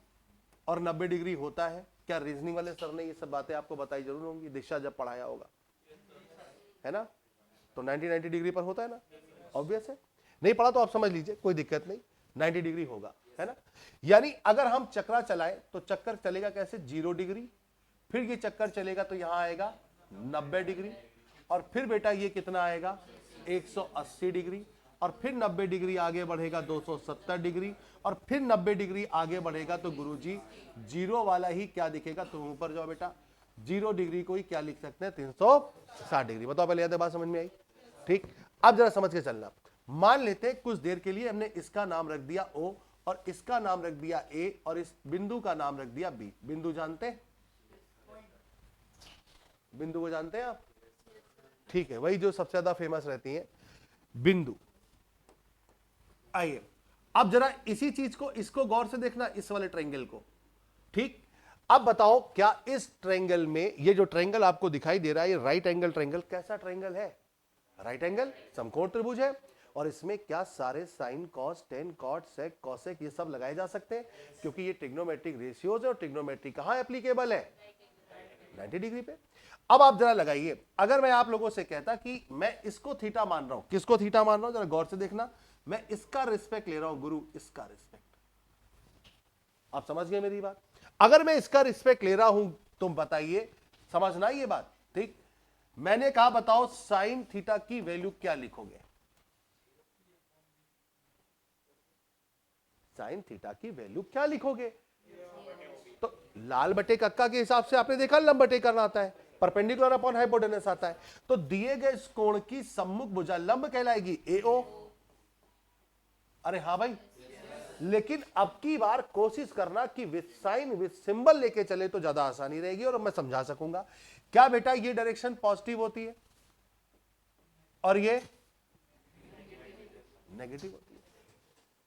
और 90 डिग्री होता है? क्या रीजनिंग वाले सर ने ये सब बातें आपको बताई जरूर होंगी, दिशा जब पढ़ाया होगा, है ना। तो 90 डिग्री पर होता है ना, ऑब्वियस है। नहीं पढ़ा तो आप समझ लीजिए, कोई दिक्कत नहीं, 90 डिग्री होगा, है ना। यानी अगर हम चक्रा चलाएं तो चक्कर चलेगा कैसे? 0 डिग्री, फिर ये चक्कर चलेगा तो यहां आएगा 90 डिग्री, और फिर बेटा ये कितना आएगा? 180 डिग्री, और फिर 90 डिग्री आगे बढ़ेगा 270 डिग्री, और फिर 90 डिग्री आगे बढ़ेगा तो गुरुजी जीरो वाला ही क्या दिखेगा? तुम ऊपर जाओ बेटा, 0 डिग्री को ही क्या लिख सकते हैं? 360 डिग्री। बताओ पहले याद है, बात समझ में आई? ठीक, अब जरा समझ के चलना। मान लेते हैं कुछ देर के लिए हमने इसका नाम रख दिया O और इसका नाम रख दिया A और इस बिंदु का नाम रख दिया B। बिंदु जानते हैं? बिंदु को जानते हैं आप? ठीक है, वही जो सबसे ज्यादा फेमस रहती है, बिंदु। आइए अब जरा इसी चीज को, इसको गौर से देखना, इस वाले ट्रायंगल को। ठीक, अब बताओ क्या इस ट्रायंगल में, ये जो ट्रायंगल आपको दिखाई दे रहा है, ये राइट एंगल ट्रायंगल कैसा ट्रायंगल है? राइट एंगल समकोण त्रिभुज है, और इसमें क्या सारे sign, cos, tan, cot, sec, cosec ये सब लगाए जा सकते हैं, क्योंकि ये ट्रिग्नोमेट्रिक रेशियोज है, और ट्रिग्नोमेट्री कहां एप्लीकेबल है? 90 डिग्री पे। अब आप जरा लगाइए, अगर मैं आप लोगों से कहता कि मैं इसको थीटा मान रहा हूं, किसको थीटा मान रहा हूं, जरा गौर से देखना, मैं इसका रिस्पेक्ट ले रहा हूं गुरु, इसका रिस्पेक्ट। आप समझ गए मेरी बात? अगर मैं इसका रिस्पेक्ट ले रहा हूं, तुम बताइए, समझना ये बात, ठीक। मैंने कहा बताओ साइन थीटा की वैल्यू क्या लिखोगे? साइन थीटा की वैल्यू क्या लिखोगे? तो लाल बटे कक्का के हिसाब से आपने देखा लंब बटे करना आता है, परपेंडिकुलर अपॉन हाइपोटेनस आता है, तो दिए गए इस कोण की सम्मुख भुजा लंब कहलाएगी AO। अरे हाँ भाई, लेकिन अब की बार कोशिश करना कि विद साइन विद सिंबल लेके चले तो ज्यादा आसानी रहेगी और मैं समझा सकूंगा। क्या बेटा ये डायरेक्शन पॉजिटिव होती है और ये नेगेटिव होती है?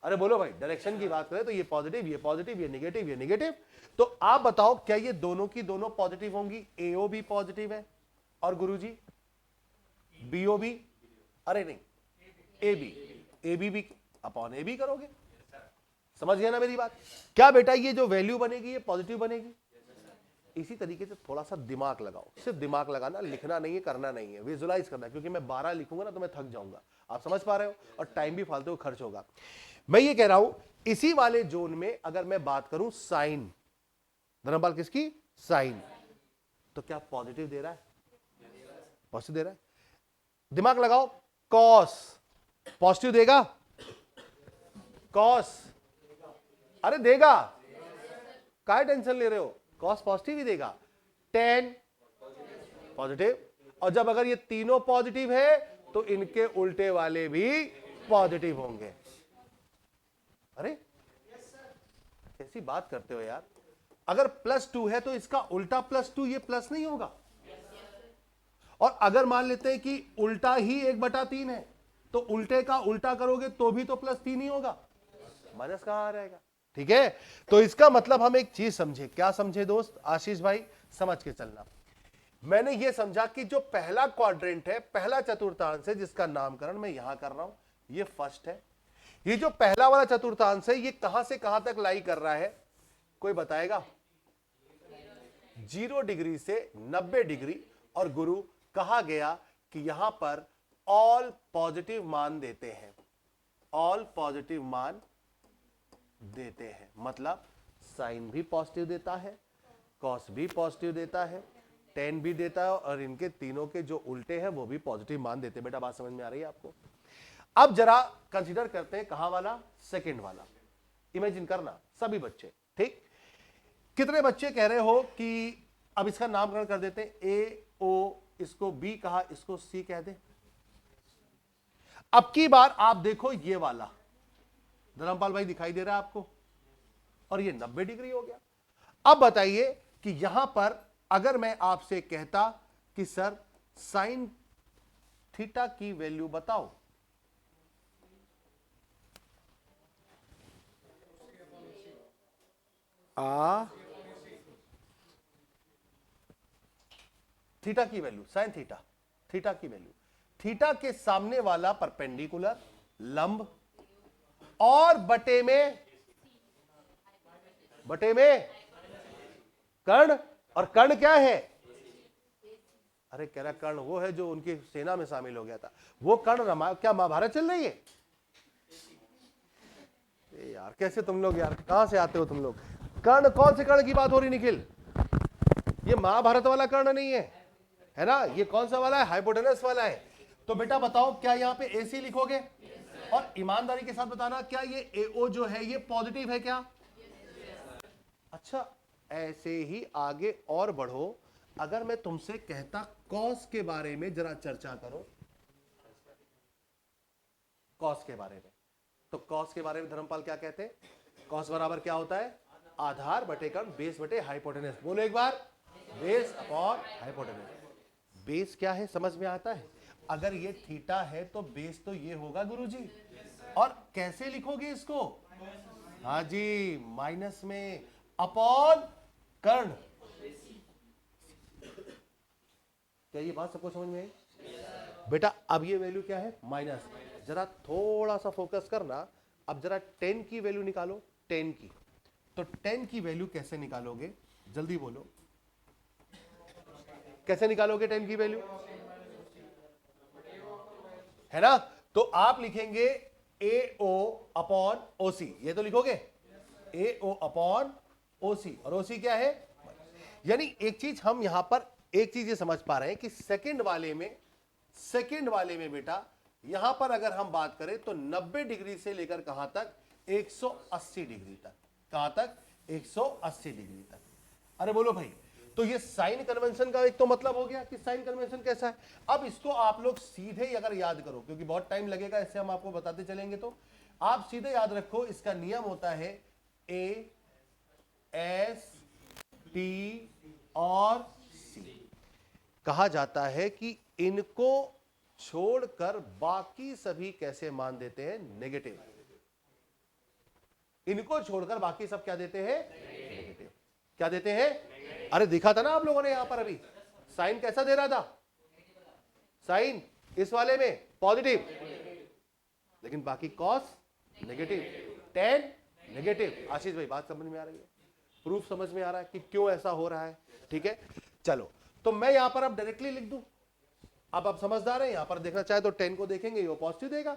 अरे बोलो भाई, डायरेक्शन की बात करें तो ये पॉजिटिव, ये पॉजिटिव, ये नेगेटिव, ये नेगेटिव। तो आप बताओ क्या ये दोनों की दोनों पॉजिटिव होंगी? AO भी पॉजिटिव है और गुरुजी BO भी? अरे नहीं, AB भी अपॉन AB करोगे। समझ गया ना मेरी बात? क्या बेटा ये जो वैल्यू बनेगी ये पॉजिटिव बनेगी? इसी तरीके से थोड़ा सा दिमाग लगाओ, सिर्फ दिमाग लगाना, लिखना नहीं है, करना नहीं है, विजुलाइज करना है, क्योंकि मैं 12 लिखूंगा ना तो मैं थक जाऊंगा। आप समझ पा रहे हो? और टाइम भी फालतू खर्च होगा। मैं ये कह रहा हूं इसी वाले जोन में अगर मैं बात करूं साइन, धर्मपाल किसकी? साइन, तो क्या पॉजिटिव दे रहा है? पॉजिटिव दे रहा है। दिमाग लगाओ, कॉस पॉजिटिव देगा? कॉस अरे देगा, काय टेंशन ले रहे हो? कॉस पॉजिटिव ही देगा। टेन पॉजिटिव, और जब अगर ये तीनों पॉजिटिव है तो इनके उल्टे वाले भी पॉजिटिव होंगे। अरे कैसी बात करते हो यार? अगर +2 है तो इसका उल्टा +2, ये प्लस नहीं होगा? और अगर मान लेते हैं कि उल्टा ही 1/3 है तो उल्टे का उल्टा करोगे तो भी तो +3 ही होगा, माइनस कहां आ जाएगा? ठीक है, तो इसका मतलब हम एक चीज समझे। क्या समझे दोस्त? आशीष भाई समझ के चलना। मैंने ये समझा कि जो पहला क्वाड्रेंट है, पहला चतुर्थांश है जिसका नामकरण मैं यहां कर रहा हूं, ये फर्स्ट है। ये जो पहला वाला चतुर्थांश है ये कहां से कहां तक लाई कर रहा है, कोई बताएगा? 0 डिग्री से 90 डिग्री, और गुरु कहा गया कि यहां पर ऑल पॉजिटिव मान देते हैं, ऑल पॉजिटिव मान देते हैं, मतलब साइन भी पॉजिटिव देता है, कॉस भी पॉजिटिव देता है, टेन भी देता है, और इनके तीनों के जो उल्टे हैं वो भी पॉजिटिव मान देते हैं। बेटा बात समझ में आ रही है आपको? अब जरा कंसीडर करते हैं कहां वाला? सेकंड वाला। इमेजिन करना सभी बच्चे, ठीक। कितने बच्चे कह रहे हो कि अब इसका नामकरण कर देते हैं, AO, इसको B कहा, इसको C कह दे। अब की बार आप देखो ये वाला, धर्मपाल भाई दिखाई दे रहा है आपको, और ये 90 डिग्री हो गया। अब बताइए कि यहां पर अगर मैं आपसे कहता कि सर साइन थीटा की वैल्यू बताओ, थीटा की वैल्यू, साइन थीटा, थीटा की वैल्यू, थीटा के सामने वाला परपेंडिकुलर, लंब, और बटे में कर्ण। और कर्ण क्या है? अरे कह रहा कर्ण वो है जो उनकी सेना में शामिल हो गया था, वो कर्ण। क्या महाभारत चल रही है? यार कैसे तुम लोग, यार कहां से आते हो तुम लोग? कर्ण, कौन से कर्ण की बात हो रही निखिल? ये महाभारत वाला कर्ण नहीं है ना? ये कौन सा वाला है? हाइपोटेनस वाला है। तो बेटा बताओ, क्या यहां पे AC लिखोगे? और ईमानदारी के साथ बताना, क्या ये AO जो है ये पॉजिटिव है क्या? अच्छा, ऐसे ही आगे और बढ़ो। अगर मैं तुमसे कहता कॉस के बारे में जरा चर्चा करो, कॉस के बारे में, तो कॉस के बारे में धर्मपाल क्या कहते हैं? कॉस बराबर क्या होता है? आधार बटे कर्ण, बेस बटे हाइपोटेनस। बोलो एक बार, बेस अपॉन हाइपोटेनस। बेस क्या है समझ में आता है? अगर ये थीटा है तो बेस तो ये होगा गुरुजी। और कैसे लिखोगे इसको? हाँ जी, माइनस में, अपॉन कर्ण। क्या ये बात सबको समझ में आई? बेटा अब ये वैल्यू क्या है? माइनस। जरा थोड़ा सा फोकस करना। अब जरा 10 की वैल्यू निकालो, 10 की। तो 10 की वैल्यू कैसे निकालोगे? जल्दी बोलो, कैसे निकालोगे 10 की वैल्यू? है ना? तो आप लिखेंगे AO अपॉन OC, ये तो लिखोगे AO अपॉन OC, और OC क्या है? यानी एक चीज हम यहां पर एक चीज ये समझ पा रहे हैं कि सेकंड वाले में बेटा यहां पर अगर हम बात करें तो 90 डिग्री से लेकर कहां तक? 180 डिग्री तक। कहां तक? 180 डिग्री तक। अरे बोलो भाई, तो ये साइन कन्वेंशन का एक तो मतलब हो गया कि साइन कन्वेंशन कैसा है। अब इसको आप लोग सीधे ही अगर याद करो, क्योंकि बहुत टाइम लगेगा, इससे हम आपको बताते चलेंगे, तो आप सीधे याद रखो, इसका नियम होता है A S T और C। कहा जाता है कि इनको छोड़कर बाकी सभी कैसे मान देते हैं? नेगेटिव। इनको छोड़कर बाकी सब क्या देते हैं? नेगेटिव। क्या देते हैं? अरे दिखा था ना आप लोगों ने यहां पर अभी, साइन कैसा दे रहा था? साइन इस वाले में पॉजिटिव, लेकिन बाकी कॉस नेगेटिव, टेन नेगेटिव। आशीष भाई बात समझ में आ रही है? प्रूफ समझ में आ रहा है कि क्यों ऐसा हो रहा है? ठीक है, चलो तो मैं यहां पर अब डायरेक्टली लिख दूं। अब आप समझदार हैं, यहां पर देखना चाहे तो 10 को देखेंगे, वो पॉजिटिव देगा।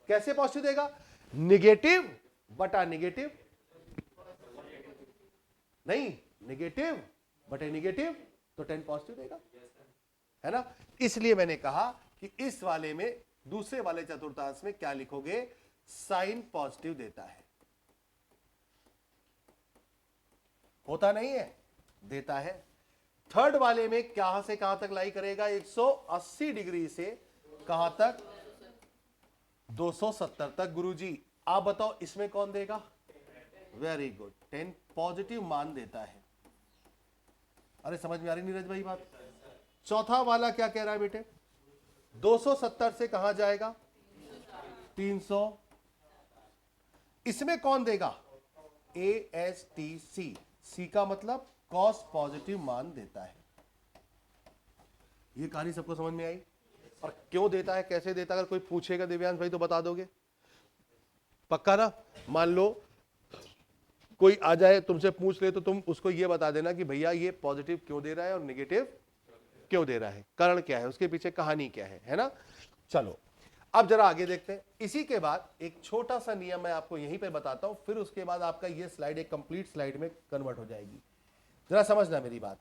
कैसे पॉजिटिव देगा? नेगेटिव बटा नेगेटिव, नहीं नेगेटिव बटे नेगेटिव, तो 10 पॉजिटिव देगा, है ना? इसलिए मैंने कहा कि इस वाले में, दूसरे वाले चतुर्थांश में क्या लिखोगे? साइन पॉजिटिव देता है। होता नहीं है, देता है। थर्ड वाले में कहां से कहां तक लाई करेगा? 180 डिग्री से कहां तक? 270 तक। गुरुजी आप बताओ इसमें कौन देगा? वेरी गुड, 10 पॉजिटिव मान देता है। अरे समझ में आ रही नीरज भाई बात? चौथा वाला क्या कह रहा है बेटे? 270 से कहां जाएगा? 300। इसमें कौन देगा? ASTC। C का मतलब कॉस पॉजिटिव मान देता है। ये कहानी सबको समझ में आई? और क्यों देता है, कैसे देता है, अगर कोई पूछेगा दिव्यांश भाई तो बता दोगे? पक्का ना? मान लो कोई आ जाए तुमसे पूछ ले तो तुम उसको ये बता देना कि भैया ये पॉजिटिव क्यों दे रहा है और नेगेटिव क्यों दे रहा है, कारण क्या है, उसके पीछे कहानी क्या है ना? चलो अब जरा आगे देखते हैं। इसी के बाद एक छोटा सा नियम मैं आपको यहीं पे बताता हूं, फिर उसके बाद आपका ये स्लाइड एक कंप्लीट स्लाइड में कन्वर्ट हो जाएगी। जरा समझना मेरी बात।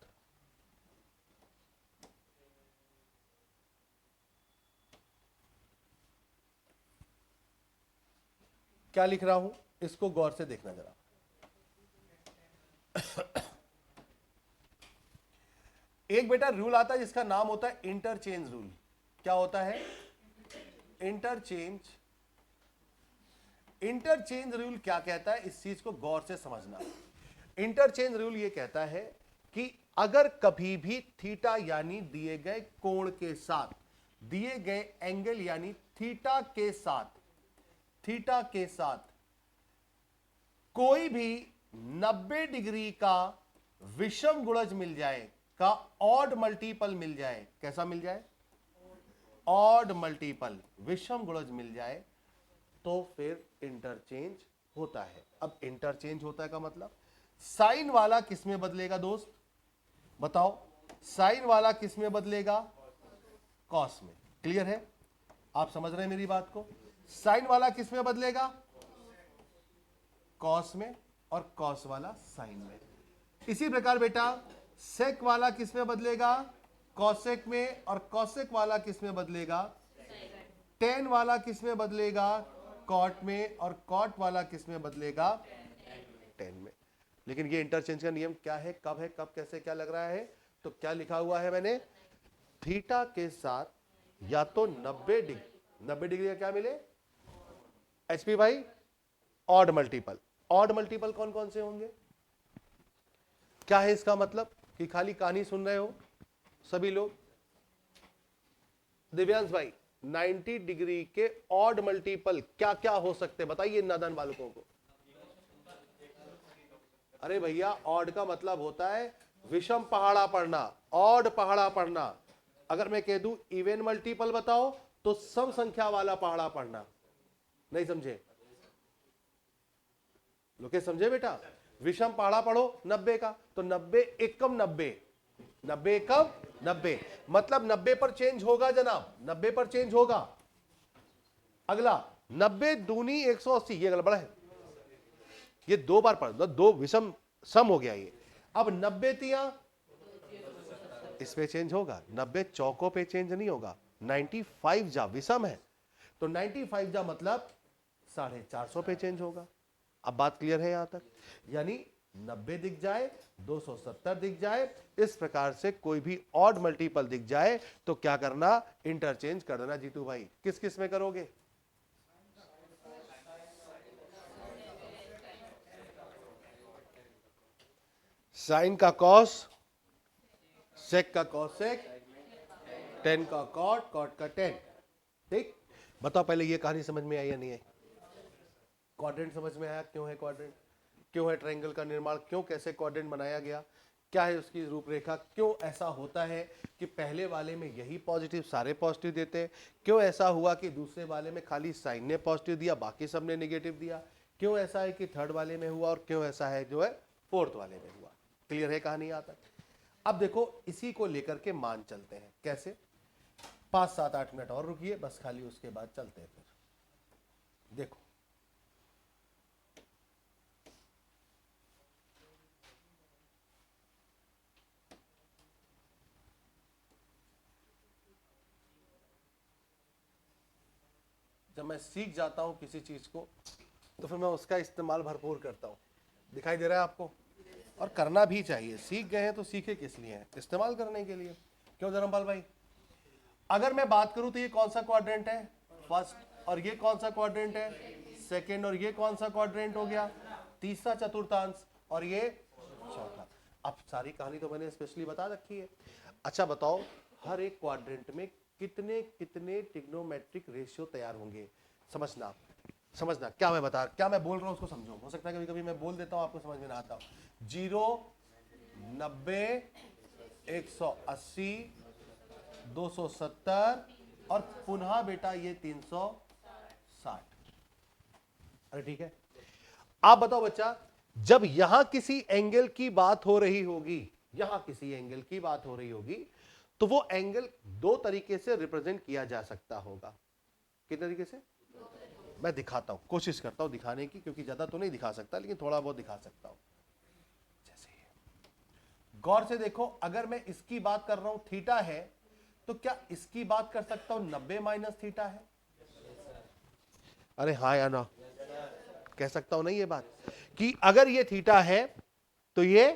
क्या लिख रहा हूं इसको गौर से देखना जरा। एक बेटा रूल आता है जिसका नाम होता है इंटरचेंज रूल। क्या होता है? इंटरचेंज रूल क्या कहता है? इस चीज को गौर से समझना। इंटरचेंज रूल ये कहता है कि अगर कभी भी थीटा यानी दिए गए कोण के साथ, दिए गए एंगल यानी थीटा के साथ कोई भी 90 डिग्री का विषम गुणज मिल जाए, का ऑड मल्टीपल मिल जाए, कैसा मिल जाए? ऑड मल्टीपल, विषम गुणज मिल जाए, तो फिर इंटरचेंज होता है। अब इंटरचेंज होता है का मतलब साइन वाला किस में बदलेगा दोस्त? बताओ, साइन वाला किस में बदलेगा? कॉस में। क्लियर है? आप समझ रहे हैं मेरी बात को? साइन वाला किस में बदलेगा? कॉस में, और कॉस वाला साइन में। इसी प्रकार बेटा सेक वाला किस में बदलेगा? कॉसेक में, और कॉसेक वाला किस में बदलेगा? टेन वाला किस में बदलेगा? कॉट में, और कॉट वाला किस में बदलेगा? टेन में। लेकिन ये इंटरचेंज का नियम क्या है, कब है, कब, कैसे, क्या लग रहा है? तो क्या लिखा हुआ है मैंने? थीटा के साथ या तो 90 डिग्री का क्या मिले? एचपी भाई ऑड मल्टीपल। ऑड मल्टीपल कौन कौन से होंगे? क्या है इसका मतलब? कि खाली कहानी सुन रहे हो सभी लोग? दिव्यांश भाई 90 डिग्री के ऑड मल्टीपल क्या क्या हो सकते हैं बताइए नादान बालकों को। अरे भैया ऑड का मतलब होता है विषम पहाड़ा पढ़ना, ऑड पहाड़ा पढ़ना। अगर मैं कह दूं इवन मल्टीपल बताओ तो सम संख्या वाला पहाड़ा पढ़ना। नहीं समझे? लोग समझे बेटा? विषम पहाड़ा पढ़ो 90 का, तो 90 एकम 90, 90 एकम 90 मतलब 90 पर चेंज होगा जनाब, 90 पर चेंज होगा। अगला 90 दूनी 180, ये गलत है, ये दो बार पढ़ दो, दो विषम सम हो गया ये। अब 90 तिया इस पे चेंज होगा, 90 चौकों पे चेंज नहीं होगा। 95 जा विषम है तो 95 जा मतलब 450 पे चेंज होगा। अब बात क्लियर है यहां तक? यानी 90 दिख जाए, 270 दिख जाए, इस प्रकार से कोई भी ऑड मल्टीपल दिख जाए तो क्या करना? इंटरचेंज कर देना। जीतू भाई किस किस में करोगे? साइन का कॉस, सेक का कॉसेक, टेन का कॉट, कॉट का टेन। ठीक, बताओ पहले ये कहानी समझ में आई या नहीं आई? क्वाड्रेंट समझ में आया? क्यों है क्वाड्रेंट, क्यों है ट्रायंगल का निर्माण, क्यों कैसे क्वाड्रेंट बनाया गया, क्या है उसकी रूपरेखा, क्यों ऐसा होता है कि पहले वाले में यही पॉजिटिव सारे पॉजिटिव देते हैं, क्यों ऐसा हुआ कि दूसरे वाले में खाली साइन ने पॉजिटिव दिया बाकी सबने नेगेटिव दिया, क्यों ऐसा है कि थर्ड वाले में हुआ और क्यों ऐसा है जो है फोर्थ वाले में हुआ। क्लियर है कहानी यहां तक? अब देखो इसी को लेकर के मान चलते हैं। कैसे? 5, 7, 8 मिनट और रुकिए बस, खाली उसके बाद चलते हैं। फिर देखो जब मैं सीख जाता हूं किसी चीज को तो फिर मैं उसका इस्तेमाल भरपूर करता हूं। दिखाई दे रहा है आपको? और करना भी चाहिए। सीख गए हैं तो सीखे किस लिए हैं? इस्तेमाल करने के लिए। क्यों धर्मपाल भाई? अगर मैं बात करूं तो ये कौन सा क्वाड्रेंट है? फर्स्ट। और ये कौन सा क्वाड्रेंट है? सेकेंड। और ये कौन सा क्वाड्रेंट हो गया? तीसरा चतुर्थांश। और ये चौथा। अब सारी कहानी तो मैंने स्पेशली बता रखी है। अच्छा बताओ हर एक क्वाड्रेंट में कितने कितने ट्रिग्नोमेट्रिक रेशियो तैयार होंगे? समझना समझना, क्या मैं बोल रहा हूं उसको समझो। हो सकता है कभी कभी मैं बोल देता हूं आपको समझ में ना आता। 0, 90, 180, 270 और पुनः बेटा ये 360। अरे ठीक है। आप बताओ बच्चा, जब यहां किसी एंगल की बात हो रही होगी, यहां किसी एंगल की बात हो रही होगी तो वो एंगल दो तरीके से रिप्रेजेंट किया जा सकता होगा। किस तरीके से? मैं दिखाता हूं, कोशिश करता हूं दिखाने की, क्योंकि ज्यादा तो नहीं दिखा सकता लेकिन थोड़ा बहुत दिखा सकता हूं। जैसे गौर से देखो, अगर मैं इसकी बात कर रहा हूं थीटा है तो क्या इसकी बात कर सकता हूं 90 माइनस थीटा है? अरे हाँ या ना? कह सकता हूं नहीं ये बात कि अगर ये थीटा है तो ये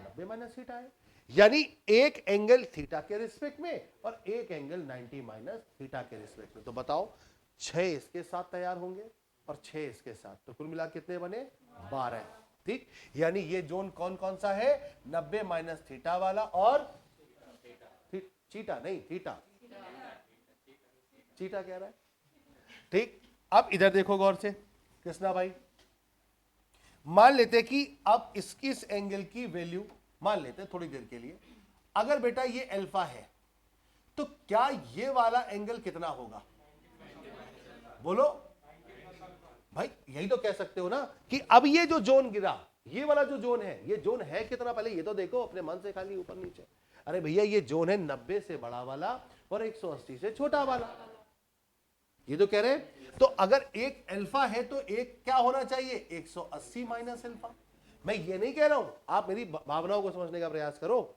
90 माइनस थीटा है। यानी एक एंगल थीटा के रिस्पेक्ट में और एक एंगल 90 माइनस थीटा के रिस्पेक्ट में। तो बताओ 6 इसके साथ तैयार होंगे और 6 इसके साथ, तो कुल मिला कितने बने? 12। ठीक, यानी ये जोन कौन कौन सा है, 90 माइनस थीटा वाला और चीटा नहीं, थीटा, चीटा कह रहा है। ठीक, अब इधर देखो गौर से कृष्णा भाई, मान लेते कि अब इस एंगल की वैल्यू मान लेते थोड़ी देर के लिए, अगर बेटा ये अल्फा है तो क्या ये वाला एंगल कितना होगा, बोलो भाई, यही तो कह सकते हो ना कि अब ये जो जोन गिरा, ये वाला जो जोन है, ये जोन है कितना, पहले ये तो देखो अपने मन से, खाली ऊपर नीचे। अरे भैया ये जोन है 90 से बड़ा वाला और 180 से छोटा वाला, ये तो कह रहे हैं। तो अगर एक अल्फा है तो एक क्या होना चाहिए, 180 माइनस अल्फा। मैं ये नहीं कह रहा हूं, आप मेरी भावनाओं को समझने का प्रयास करो।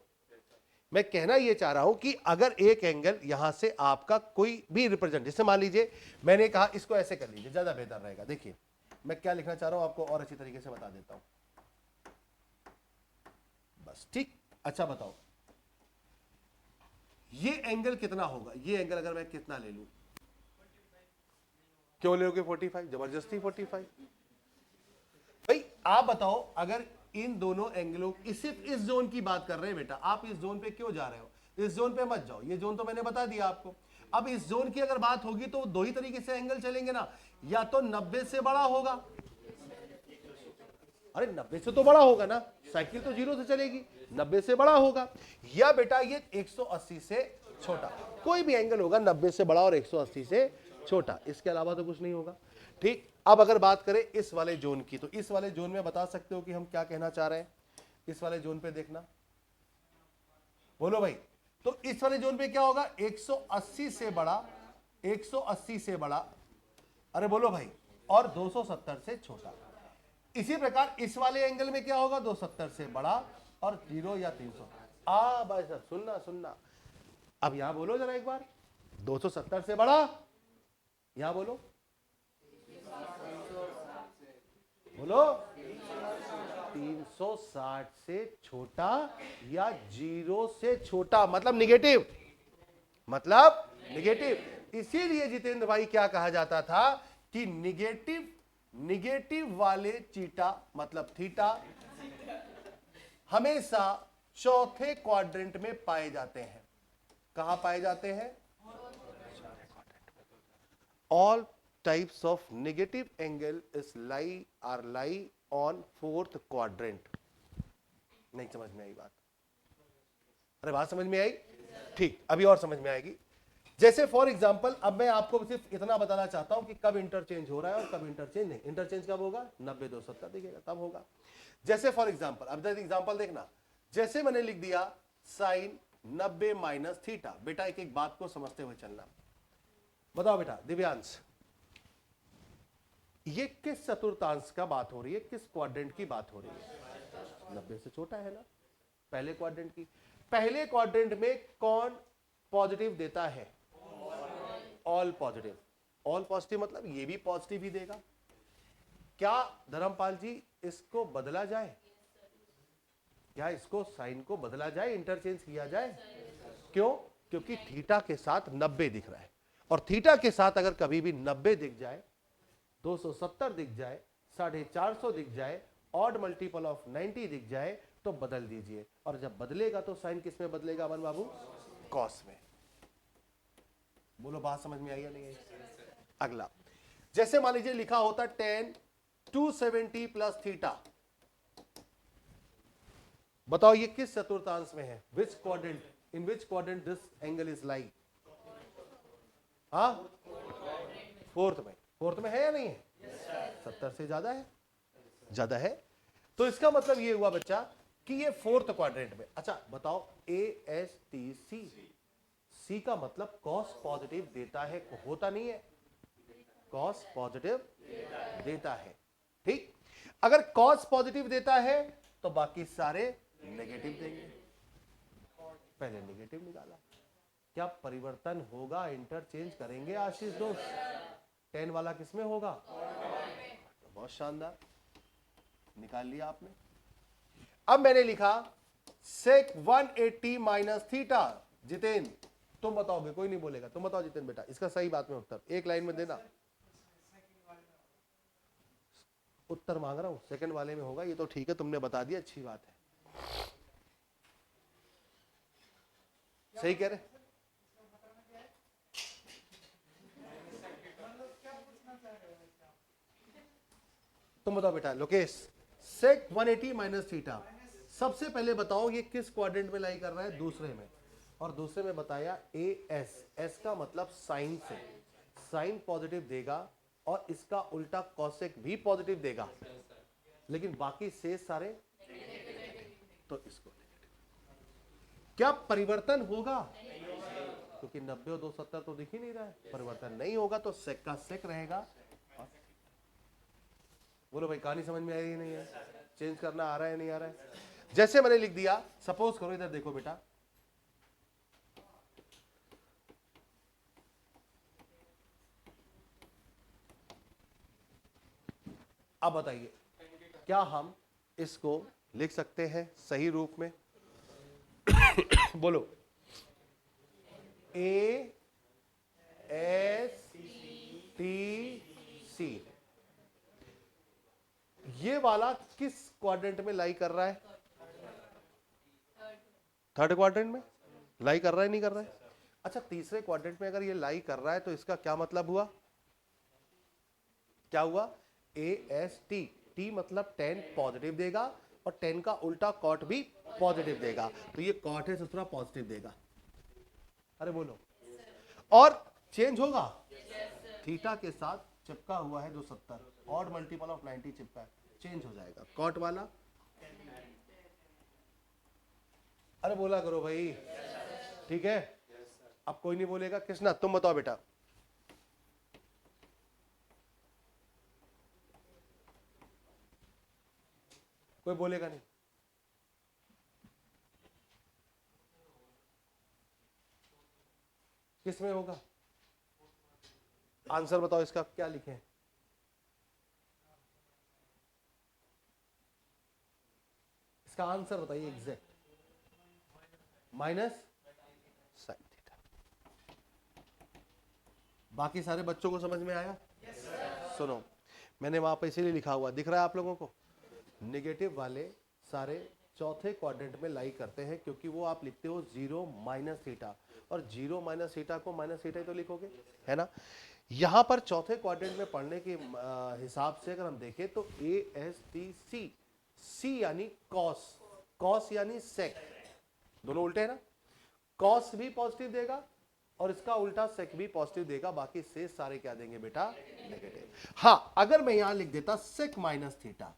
मैं कहना ये चाह रहा हूं कि अगर एक एंगल यहां से आपका कोई भी रिप्रेजेंट, जैसे मान लीजिए मैंने कहा इसको ऐसे कर लीजिए, ज्यादा बेहतर रहेगा। देखिए मैं क्या लिखना चाह रहा हूं आपको और अच्छी तरीके से बता देता हूं, बस ठीक। अच्छा बताओ ये एंगल कितना होगा, ये एंगल अगर मैं कितना ले लूं, क्यों लोगे 45, जबरदस्ती 45। भाई आप बताओ, अगर इन दोनों एंगलों, सिर्फ इस जोन की बात कर रहे हैं बेटा, आप इस जोन पे क्यों जा रहे हो, इस जोन पे मत जाओ, ये जोन तो मैंने बता दिया आपको। अब इस जोन की अगर बात होगी तो दो ही तरीके से एंगल चलेंगे ना, या तो 90 से बड़ा होगा, अरे 90 से तो बड़ा होगा ना, साइकिल तो 0 से चलेगी, 90 से बड़ा होगा, या बेटा ये 180 से छोटा, कोई भी एंगल होगा 90 से बड़ा और 180 से छोटा, इसके अलावा तो कुछ नहीं होगा। ठीक, अब अगर बात करें इस वाले जोन की, तो इस वाले जोन में बता सकते हो कि हम क्या कहना चाह रहे हैं, इस वाले जोन पे देखना, बोलो भाई। तो इस वाले जोन पे क्या होगा, 180 से बड़ा, 180 से बड़ा, अरे बोलो भाई, और 270 से छोटा। इसी प्रकार इस वाले एंगल में क्या होगा, 270 से बड़ा और 0 या 300। भाई साहब सुनना सुनना, अब यहां बोलो जरा एक बार, 270 से बड़ा, यहां बोलो, बोलो 360 से छोटा या 0 से छोटा, मतलब निगेटिव, मतलब निगेटिव। इसीलिए जितेंद्र भाई क्या कहा जाता था कि निगेटिव वाले चीटा मतलब थीटा हमेशा चौथे क्वाड्रेंट में पाए जाते हैं। कहां पाए जाते हैं, all types of negative angle is lie on fourth quadrant. नहीं समझ में आई बात, अरे बात समझ में आई, ठीक, अभी और समझ में आएगी। जैसे फॉर एग्जांपल, अब मैं आपको सिर्फ इतना बताना चाहता हूं कि कब इंटरचेंज हो रहा है और कब इंटरचेंज नहीं। इंटरचेंज कब होगा, 90 270 दिखेगा तब होगा। जैसे फॉर एग्जांपल, अब एग्जांपल देखना, जैसे मैंने लिख दिया साइन 90 माइनस थीटा। बेटा एक एक बात को समझते हुए चलना। बताओ बेटा दिव्यांश, ये किस चतुर्थांश का बात हो रही है, किस क्वाड्रेंट की बात हो रही है, 90 से छोटा है ना, पहले क्वाड्रेंट की। पहले क्वाड्रेंट में कौन पॉजिटिव देता है, ऑल पॉजिटिव। ऑल पॉजिटिव मतलब ये भी पॉजिटिव ही देगा। क्या धर्मपाल जी इसको बदला जाए, क्या इसको साइन को बदला जाए, इंटरचेंज किया जाए, क्यों, क्योंकि थीटा के साथ 90 दिख रहा है, और थीटा के साथ अगर कभी भी 90 दिख जाए, 270 दिख जाए, 450 दिख जाए, ऑड मल्टीपल ऑफ 90 दिख जाए, तो बदल दीजिए। और जब बदलेगा तो साइन किस में बदलेगा अमन बाबू, कॉस में। बोलो बात समझ में आई या नहीं आई। अगला, जैसे मान लीजिए लिखा होता tan 270 प्लस थीटा, बताओ ये किस चतुर्थांश में है, विच quadrant, in which quadrant this angle is lying, हाँ फोर्थ में, फोर्थ में है या नहीं है, 70 से ज्यादा है, ज्यादा है। तो इसका मतलब ये हुआ बच्चा कि ये फोर्थ क्वाड्रेंट में। अच्छा बताओ ASTC, सी का मतलब कॉस पॉजिटिव देता है, होता नहीं है, कॉस पॉजिटिव देता है। ठीक, अगर कॉस पॉजिटिव देता है तो बाकी सारे नेगेटिव देंगे। पहले नेगेटिव निकाला, क्या परिवर्तन होगा, इंटरचेंज करेंगे आशीष दोस्त, 10 वाला किसमें होगा, बहुत शानदार, निकाल लिया आपने। अब मैंने लिखा सेक 180 माइनस थीटा। जितेंद्र तुम बताओगे, कोई नहीं बोलेगा, तुम बताओ जितेंद्र बेटा इसका सही बात में उत्तर एक लाइन में देना। उत्तर मांग रहा हूं, सेकंड वाले में होगा ये तो ठीक है, तुमने बता दिया, अच्छी बात है। सही कह रहे? तुम बताओ बेटा लोकेश, सेक 180 माइनस थीटा, सबसे पहले बताओ ये किस क्वाड्रेंट में लाई कर रहा है? दूसरे में। और दूसरे में बताया ए एस, एस का मतलब साइन से, साइन पॉजिटिव देगा और इसका उल्टा कॉसेक भी पॉजिटिव देगा, लेकिन बाकी से सारे तो इसको क्या परिवर्तन होगा? क्योंकि 90 और 270 तो दिख ही नहीं रहा है, परिवर्तन नहीं होगा तो सेक का सेक रहेगा। बोलो भाई कहानी समझ में आ रही है नहीं है? चेंज करना आ रहा है नहीं आ रहा है? जैसे मैंने लिख दिया, सपोज करो, इधर देखो बेटा, अब बताइए क्या हम इसको लिख सकते हैं सही रूप में? बोलो, ए एस टी सी, ये वाला किस क्वाड्रेंट में लाई कर रहा है? थर्ड क्वाड्रेंट में लाई कर रहा है नहीं कर रहा है? अच्छा, तीसरे क्वाड्रेंट में अगर ये लाई कर रहा है तो इसका क्या मतलब हुआ? क्या हुआ? ए एस टी, टी मतलब 10 पॉजिटिव देगा और 10 का उल्टा कॉट भी पॉजिटिव देगा, तो ये कॉट है ससुरा पॉजिटिव देगा। अरे बोलो, और चेंज होगा? थीटा के साथ चिपका हुआ है 270, ऑड मल्टीपल ऑफ 90 चिपका है, चेंज हो जाएगा कॉट वाला। अरे बोला करो भाई, ठीक है? अब कोई नहीं बोलेगा। कृष्णा तुम बताओ बेटा, कोई बोलेगा नहीं? किस में होगा? आंसर बताओ इसका, क्या लिखें? इसका आंसर बताइए एग्जैक्ट। Minus sine theta. बाकी सारे बच्चों को समझ में आया? सुनो, मैंने वहां पर इसीलिए लिखा हुआ दिख रहा है आप लोगों को, नेगेटिव वाले सारे चौथे क्वाड्रेंट में लाई करते हैं, क्योंकि वो आप लिखते हो 0 माइनस थीटा, और 0 माइनस थीटा को माइनस थीटा ही तो लिखोगे, है ना? यहां पर चौथे क्वाड्रेंट में पढ़ने के हिसाब से अगर हम देखें तो ए एस टी सी, सी यानी कॉस, कॉस यानी सेक, दोनों उल्टे है ना? कॉस भी पॉजिटिव देगा और इसका उल्टा सेक भी पॉजिटिव देगा, बाकी से सारे क्या देंगे बेटा? नेगेटिव। हाँ, अगर मैं यहां लिख देता सेक माइनस थीटा,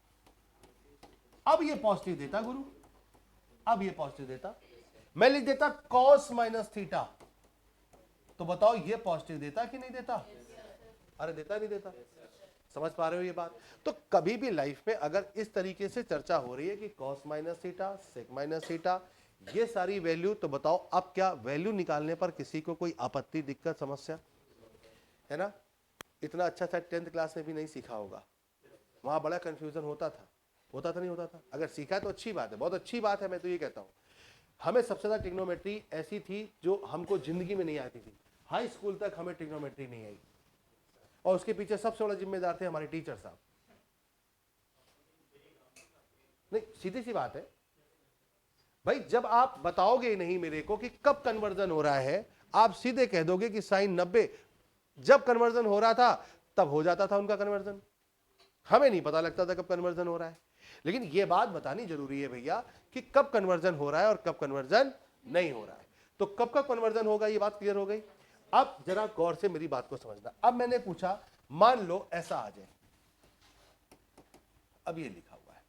अब ये पॉजिटिव देता गुरु, अब ये पॉजिटिव देता। मैं लिख देता कॉस माइनस थीटा, तो बताओ ये पॉजिटिव देता कि नहीं देता? अरे देता नहीं देता? समझ पा रहे हो ये बात? तो कभी भी लाइफ में अगर इस तरीके से चर्चा हो रही है कि cos minus theta, sec minus theta, ये सारी वैल्यू, तो बताओ अब क्या वैल्यू निकालने पर किसी को कोई आपत्ति, दिक्कत, समस्या है ना? इतना अच्छा सा 10th क्लास में भी नहीं सीखा होगा, वहां बड़ा कंफ्यूजन होता था, होता था नहीं होता था? अगर सीखा तो अच्छी बात है, बहुत अच्छी बात है। मैं तो ये कहता हूं, हमें सबसे ज्यादा ट्रिग्नोमेट्री ऐसी थी जो हमको जिंदगी में नहीं आती थी, हाई स्कूल तक हमें ट्रिग्नोमेट्री नहीं आई, और उसके पीछे सबसे बड़ा जिम्मेदार थे हमारे टीचर साहब। नहीं, सीधी सी बात है भाई, जब आप बताओगे नहीं मेरे को कि कब कन्वर्जन हो रहा है, आप सीधे कह दोगे कि साइन 90, जब कन्वर्जन हो रहा था तब हो जाता था उनका कन्वर्जन, हमें नहीं पता लगता था कब कन्वर्जन हो रहा है। लेकिन यह बात बतानी जरूरी है भैया कि कब कन्वर्जन हो रहा है और कब कन्वर्जन नहीं हो रहा है। तो कब कब कन्वर्जन होगा, ये बात क्लियर हो गई। अब जरा गौर से मेरी बात को समझना। अब मैंने पूछा, मान लो ऐसा आ जाए, अब ये लिखा हुआ है,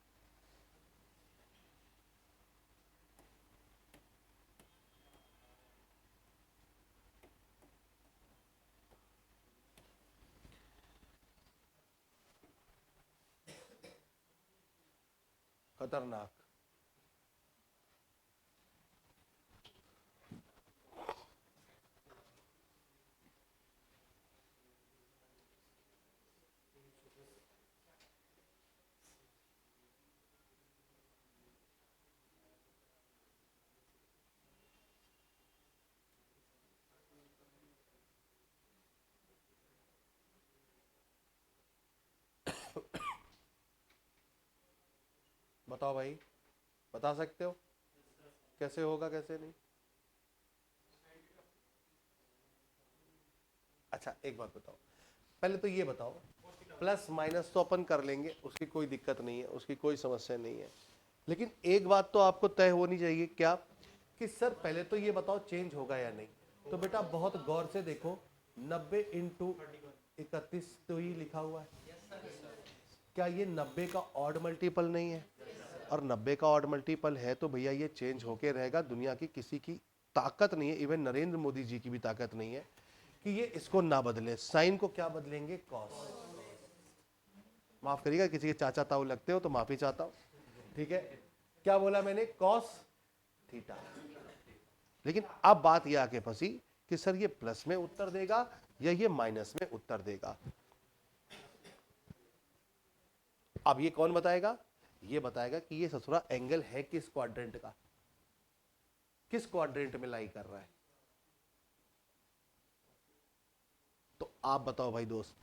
खतरनाक। बताओ भाई, बता सकते हो कैसे होगा कैसे नहीं? अच्छा एक बात बताओ, पहले तो ये बताओ, प्लस माइनस तो अपन कर लेंगे, उसकी कोई दिक्कत नहीं है, उसकी कोई समस्या नहीं है, लेकिन एक बात तो आपको तय होनी चाहिए, क्या कि सर पहले तो ये बताओ चेंज होगा या नहीं। तो बेटा बहुत गौर से देखो, 90 इंटू 31 तो ही लिखा हुआ है, क्या ये 90 का ऑड मल्टीपल नहीं है? और 90 का ऑड मल्टीपल है तो भैया ये चेंज होके रहेगा, दुनिया की किसी की ताकत नहीं है, इवन नरेंद्र मोदी जी की भी ताकत नहीं है कि ये इसको ना बदले। साइन को क्या बदलेंगे? कॉस। माफ करिएगा, किसी के चाचा ताऊ लगते हो तो माफी चाहता हूं, ठीक है। क्या बोला मैंने? Cos theta. लेकिन अब बात ये आके फंसी कि सर ये प्लस में उत्तर देगा या ये माइनस में उत्तर देगा। अब ये कौन बताएगा? ये बताएगा कि ये ससुरा एंगल है किस क्वाड्रेंट का, किस क्वाड्रेंट में लाई कर रहा है। तो आप बताओ भाई दोस्त,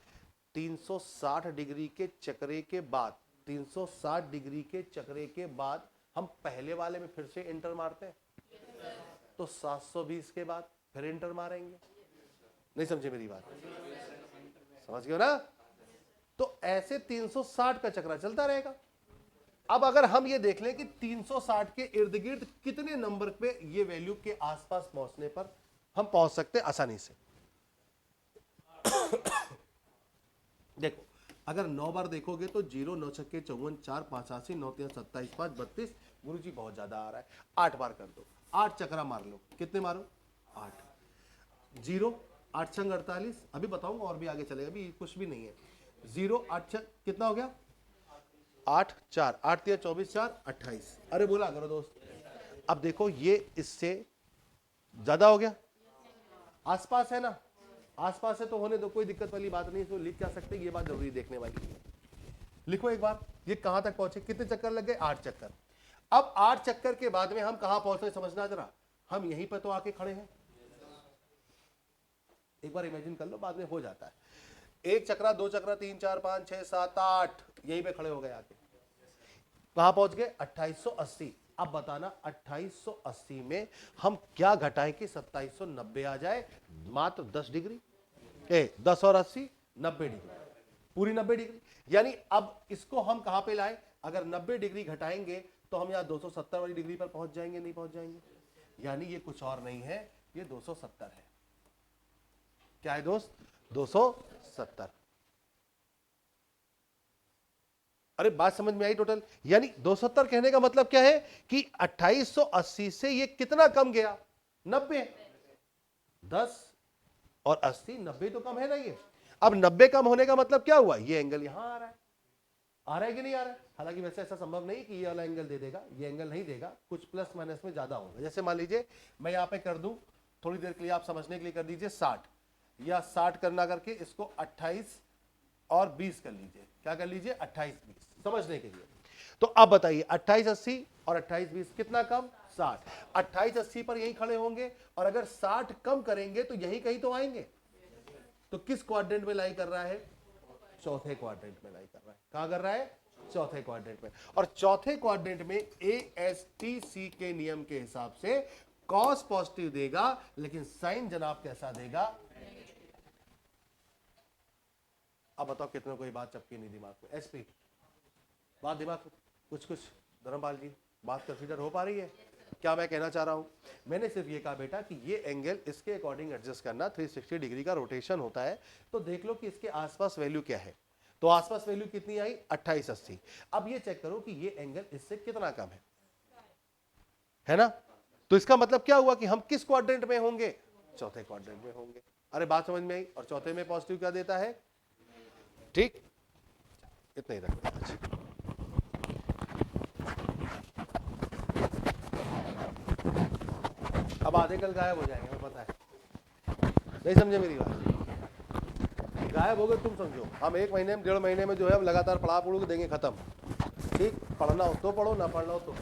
360 डिग्री के चक्रे के बाद, 360 डिग्री के चक्रे के बाद हम पहले वाले में फिर से एंटर मारते हैं, तो 720 के बाद फिर एंटर मारेंगे। नहीं समझे मेरी बात? समझ गए ना? तो ऐसे 360 का चक्रा चलता रहेगा। अब अगर हम ये देख लें कि 360 के इर्द गिर्द कितने नंबर पे ये वैल्यू के आसपास पहुंचने पर हम पहुंच सकते हैं आसानी से। देखो अगर 9 बार देखोगे तो 0 9 छक्के 54 4 85 9 3 27 5 32, गुरुजी बहुत ज्यादा आ रहा है, 8 बार कर दो, 8 चक्रा मार लो। कितने मारो? 8। 0 8 छंग 48, अभी बताऊंगा और भी आगे चलेगा, अभी कुछ भी नहीं है। 0 8 छंग कितना हो गया? 8 4 8 3 24 4 28। अरे बोला करो दोस्त। अब देखो ये इससे ज्यादा हो गया, आसपास है ना, आसपास है तो होने दो, कोई दिक्कत वाली बात नहीं, इसको लिख क्या सकते, ये बात जरूरी देखने वाली है। लिखो एक बार, ये कहां तक पहुंचे, कितने चक्कर लग गए? 8 चक्कर। अब 8 चक्कर के बाद में हम कहां पहुंच रहे समझना जरा, हम यहीं पर तो आके खड़े हैं। एक बार इमेजिन कर लो, बाद में हो जाता है। 1 चक्रा 2 चक्रा 3 4 5 6 7 8, यहीं पे खड़े हो गए आके। कहां पहुंच गए? 2880। अब बताना 2880 में हम क्या घटाएं कि 2790 आ जाए? मात्र 10 डिग्री, 10 और 80 90 डिग्री, पूरी 90 डिग्री। यानी अब इसको हम कहां पे लाए? अगर 90 डिग्री घटाएंगे तो हम यहां 270 वाली डिग्री पर पहुंच जाएंगे, नहीं पहुंच जाएंगे? यानी ये कुछ और नहीं है, ये 270 है। क्या है दोस्त? 270। अरे बात समझ में आई टोटल? यानी 270 कहने का मतलब क्या है कि 2880 से ये कितना कम गया? 90। 10 और 80, 90 तो कम है ना ये। अब 90 कम होने का मतलब क्या हुआ? ये एंगल यहां आ रहा है, आ रहा है कि नहीं आ रहा है? हालांकि वैसे ऐसा संभव नहीं कि ये वाला एंगल दे देगा, ये एंगल नहीं देगा, कुछ प्लस माइनस में ज्यादा होगा। जैसे मान लीजिए मैं यहां पे कर दूं, थोड़ी देर के लिए आप समझने के लिए कर दीजिए 60, या 60 करना करके इसको 28 और 20 कर लीजिए। क्या कर लीजिए? 28 20, समझने के लिए। तो अब बताइए 2880 और 28 20 कितना कम? 60। 2880 पर यही खड़े होंगे, और अगर 60 कम करेंगे तो यही कहीं तो आएंगे। तो किस क्वाड्रेंट में लाई कर रहा है? चौथे क्वाड्रेंट में लाई कर रहा है। कहां कर रहा है? चौथे क्वाड्रेंट में। और चौथे क्वाड्रेंट में ASTC के नियम के हिसाब से कॉस पॉजिटिव देगा, लेकिन साइन जनाब कैसा देगा? अब बताओ कितने कोई बात चपकी नहीं दिमाग में? SP बात दिमाग कुछ धर्मपाल जी, बात कंसीडर हो पा रही है? क्या मैं कहना चाह रहा हूं? मैंने सिर्फ ये कहा बेटा कि ये एंगल इसके अकॉर्डिंग एडजस्ट करना, 360 डिग्री का रोटेशन होता है। तो देख लो कि इसके आसपास वैल्यू क्या है। तो आसपास वैल्यू कितनी आई? 2880। अब ये चेक करो कि ये एंगल इससे कितना कम है ना? तो इसका मतलब क्या हुआ कि हम किस क्वाड्रेंट में होंगे? चौथे क्वाड्रेंट में होंगे। अरे बात समझ में आई? और चौथे में पॉजिटिव क्या देता है? ठीक, इतना ही रखते हैं। अब आधे कल गायब हो जाएंगे, हमें पता है। नहीं समझे मेरी बात? गायब हो गए तुम समझो, हम 1 महीने में 1.5 महीने में जो है हम लगातार पढ़ा पढ़ू देंगे खत्म। ठीक, पढ़ना हो तो पढ़ो, ना पढ़ना हो तो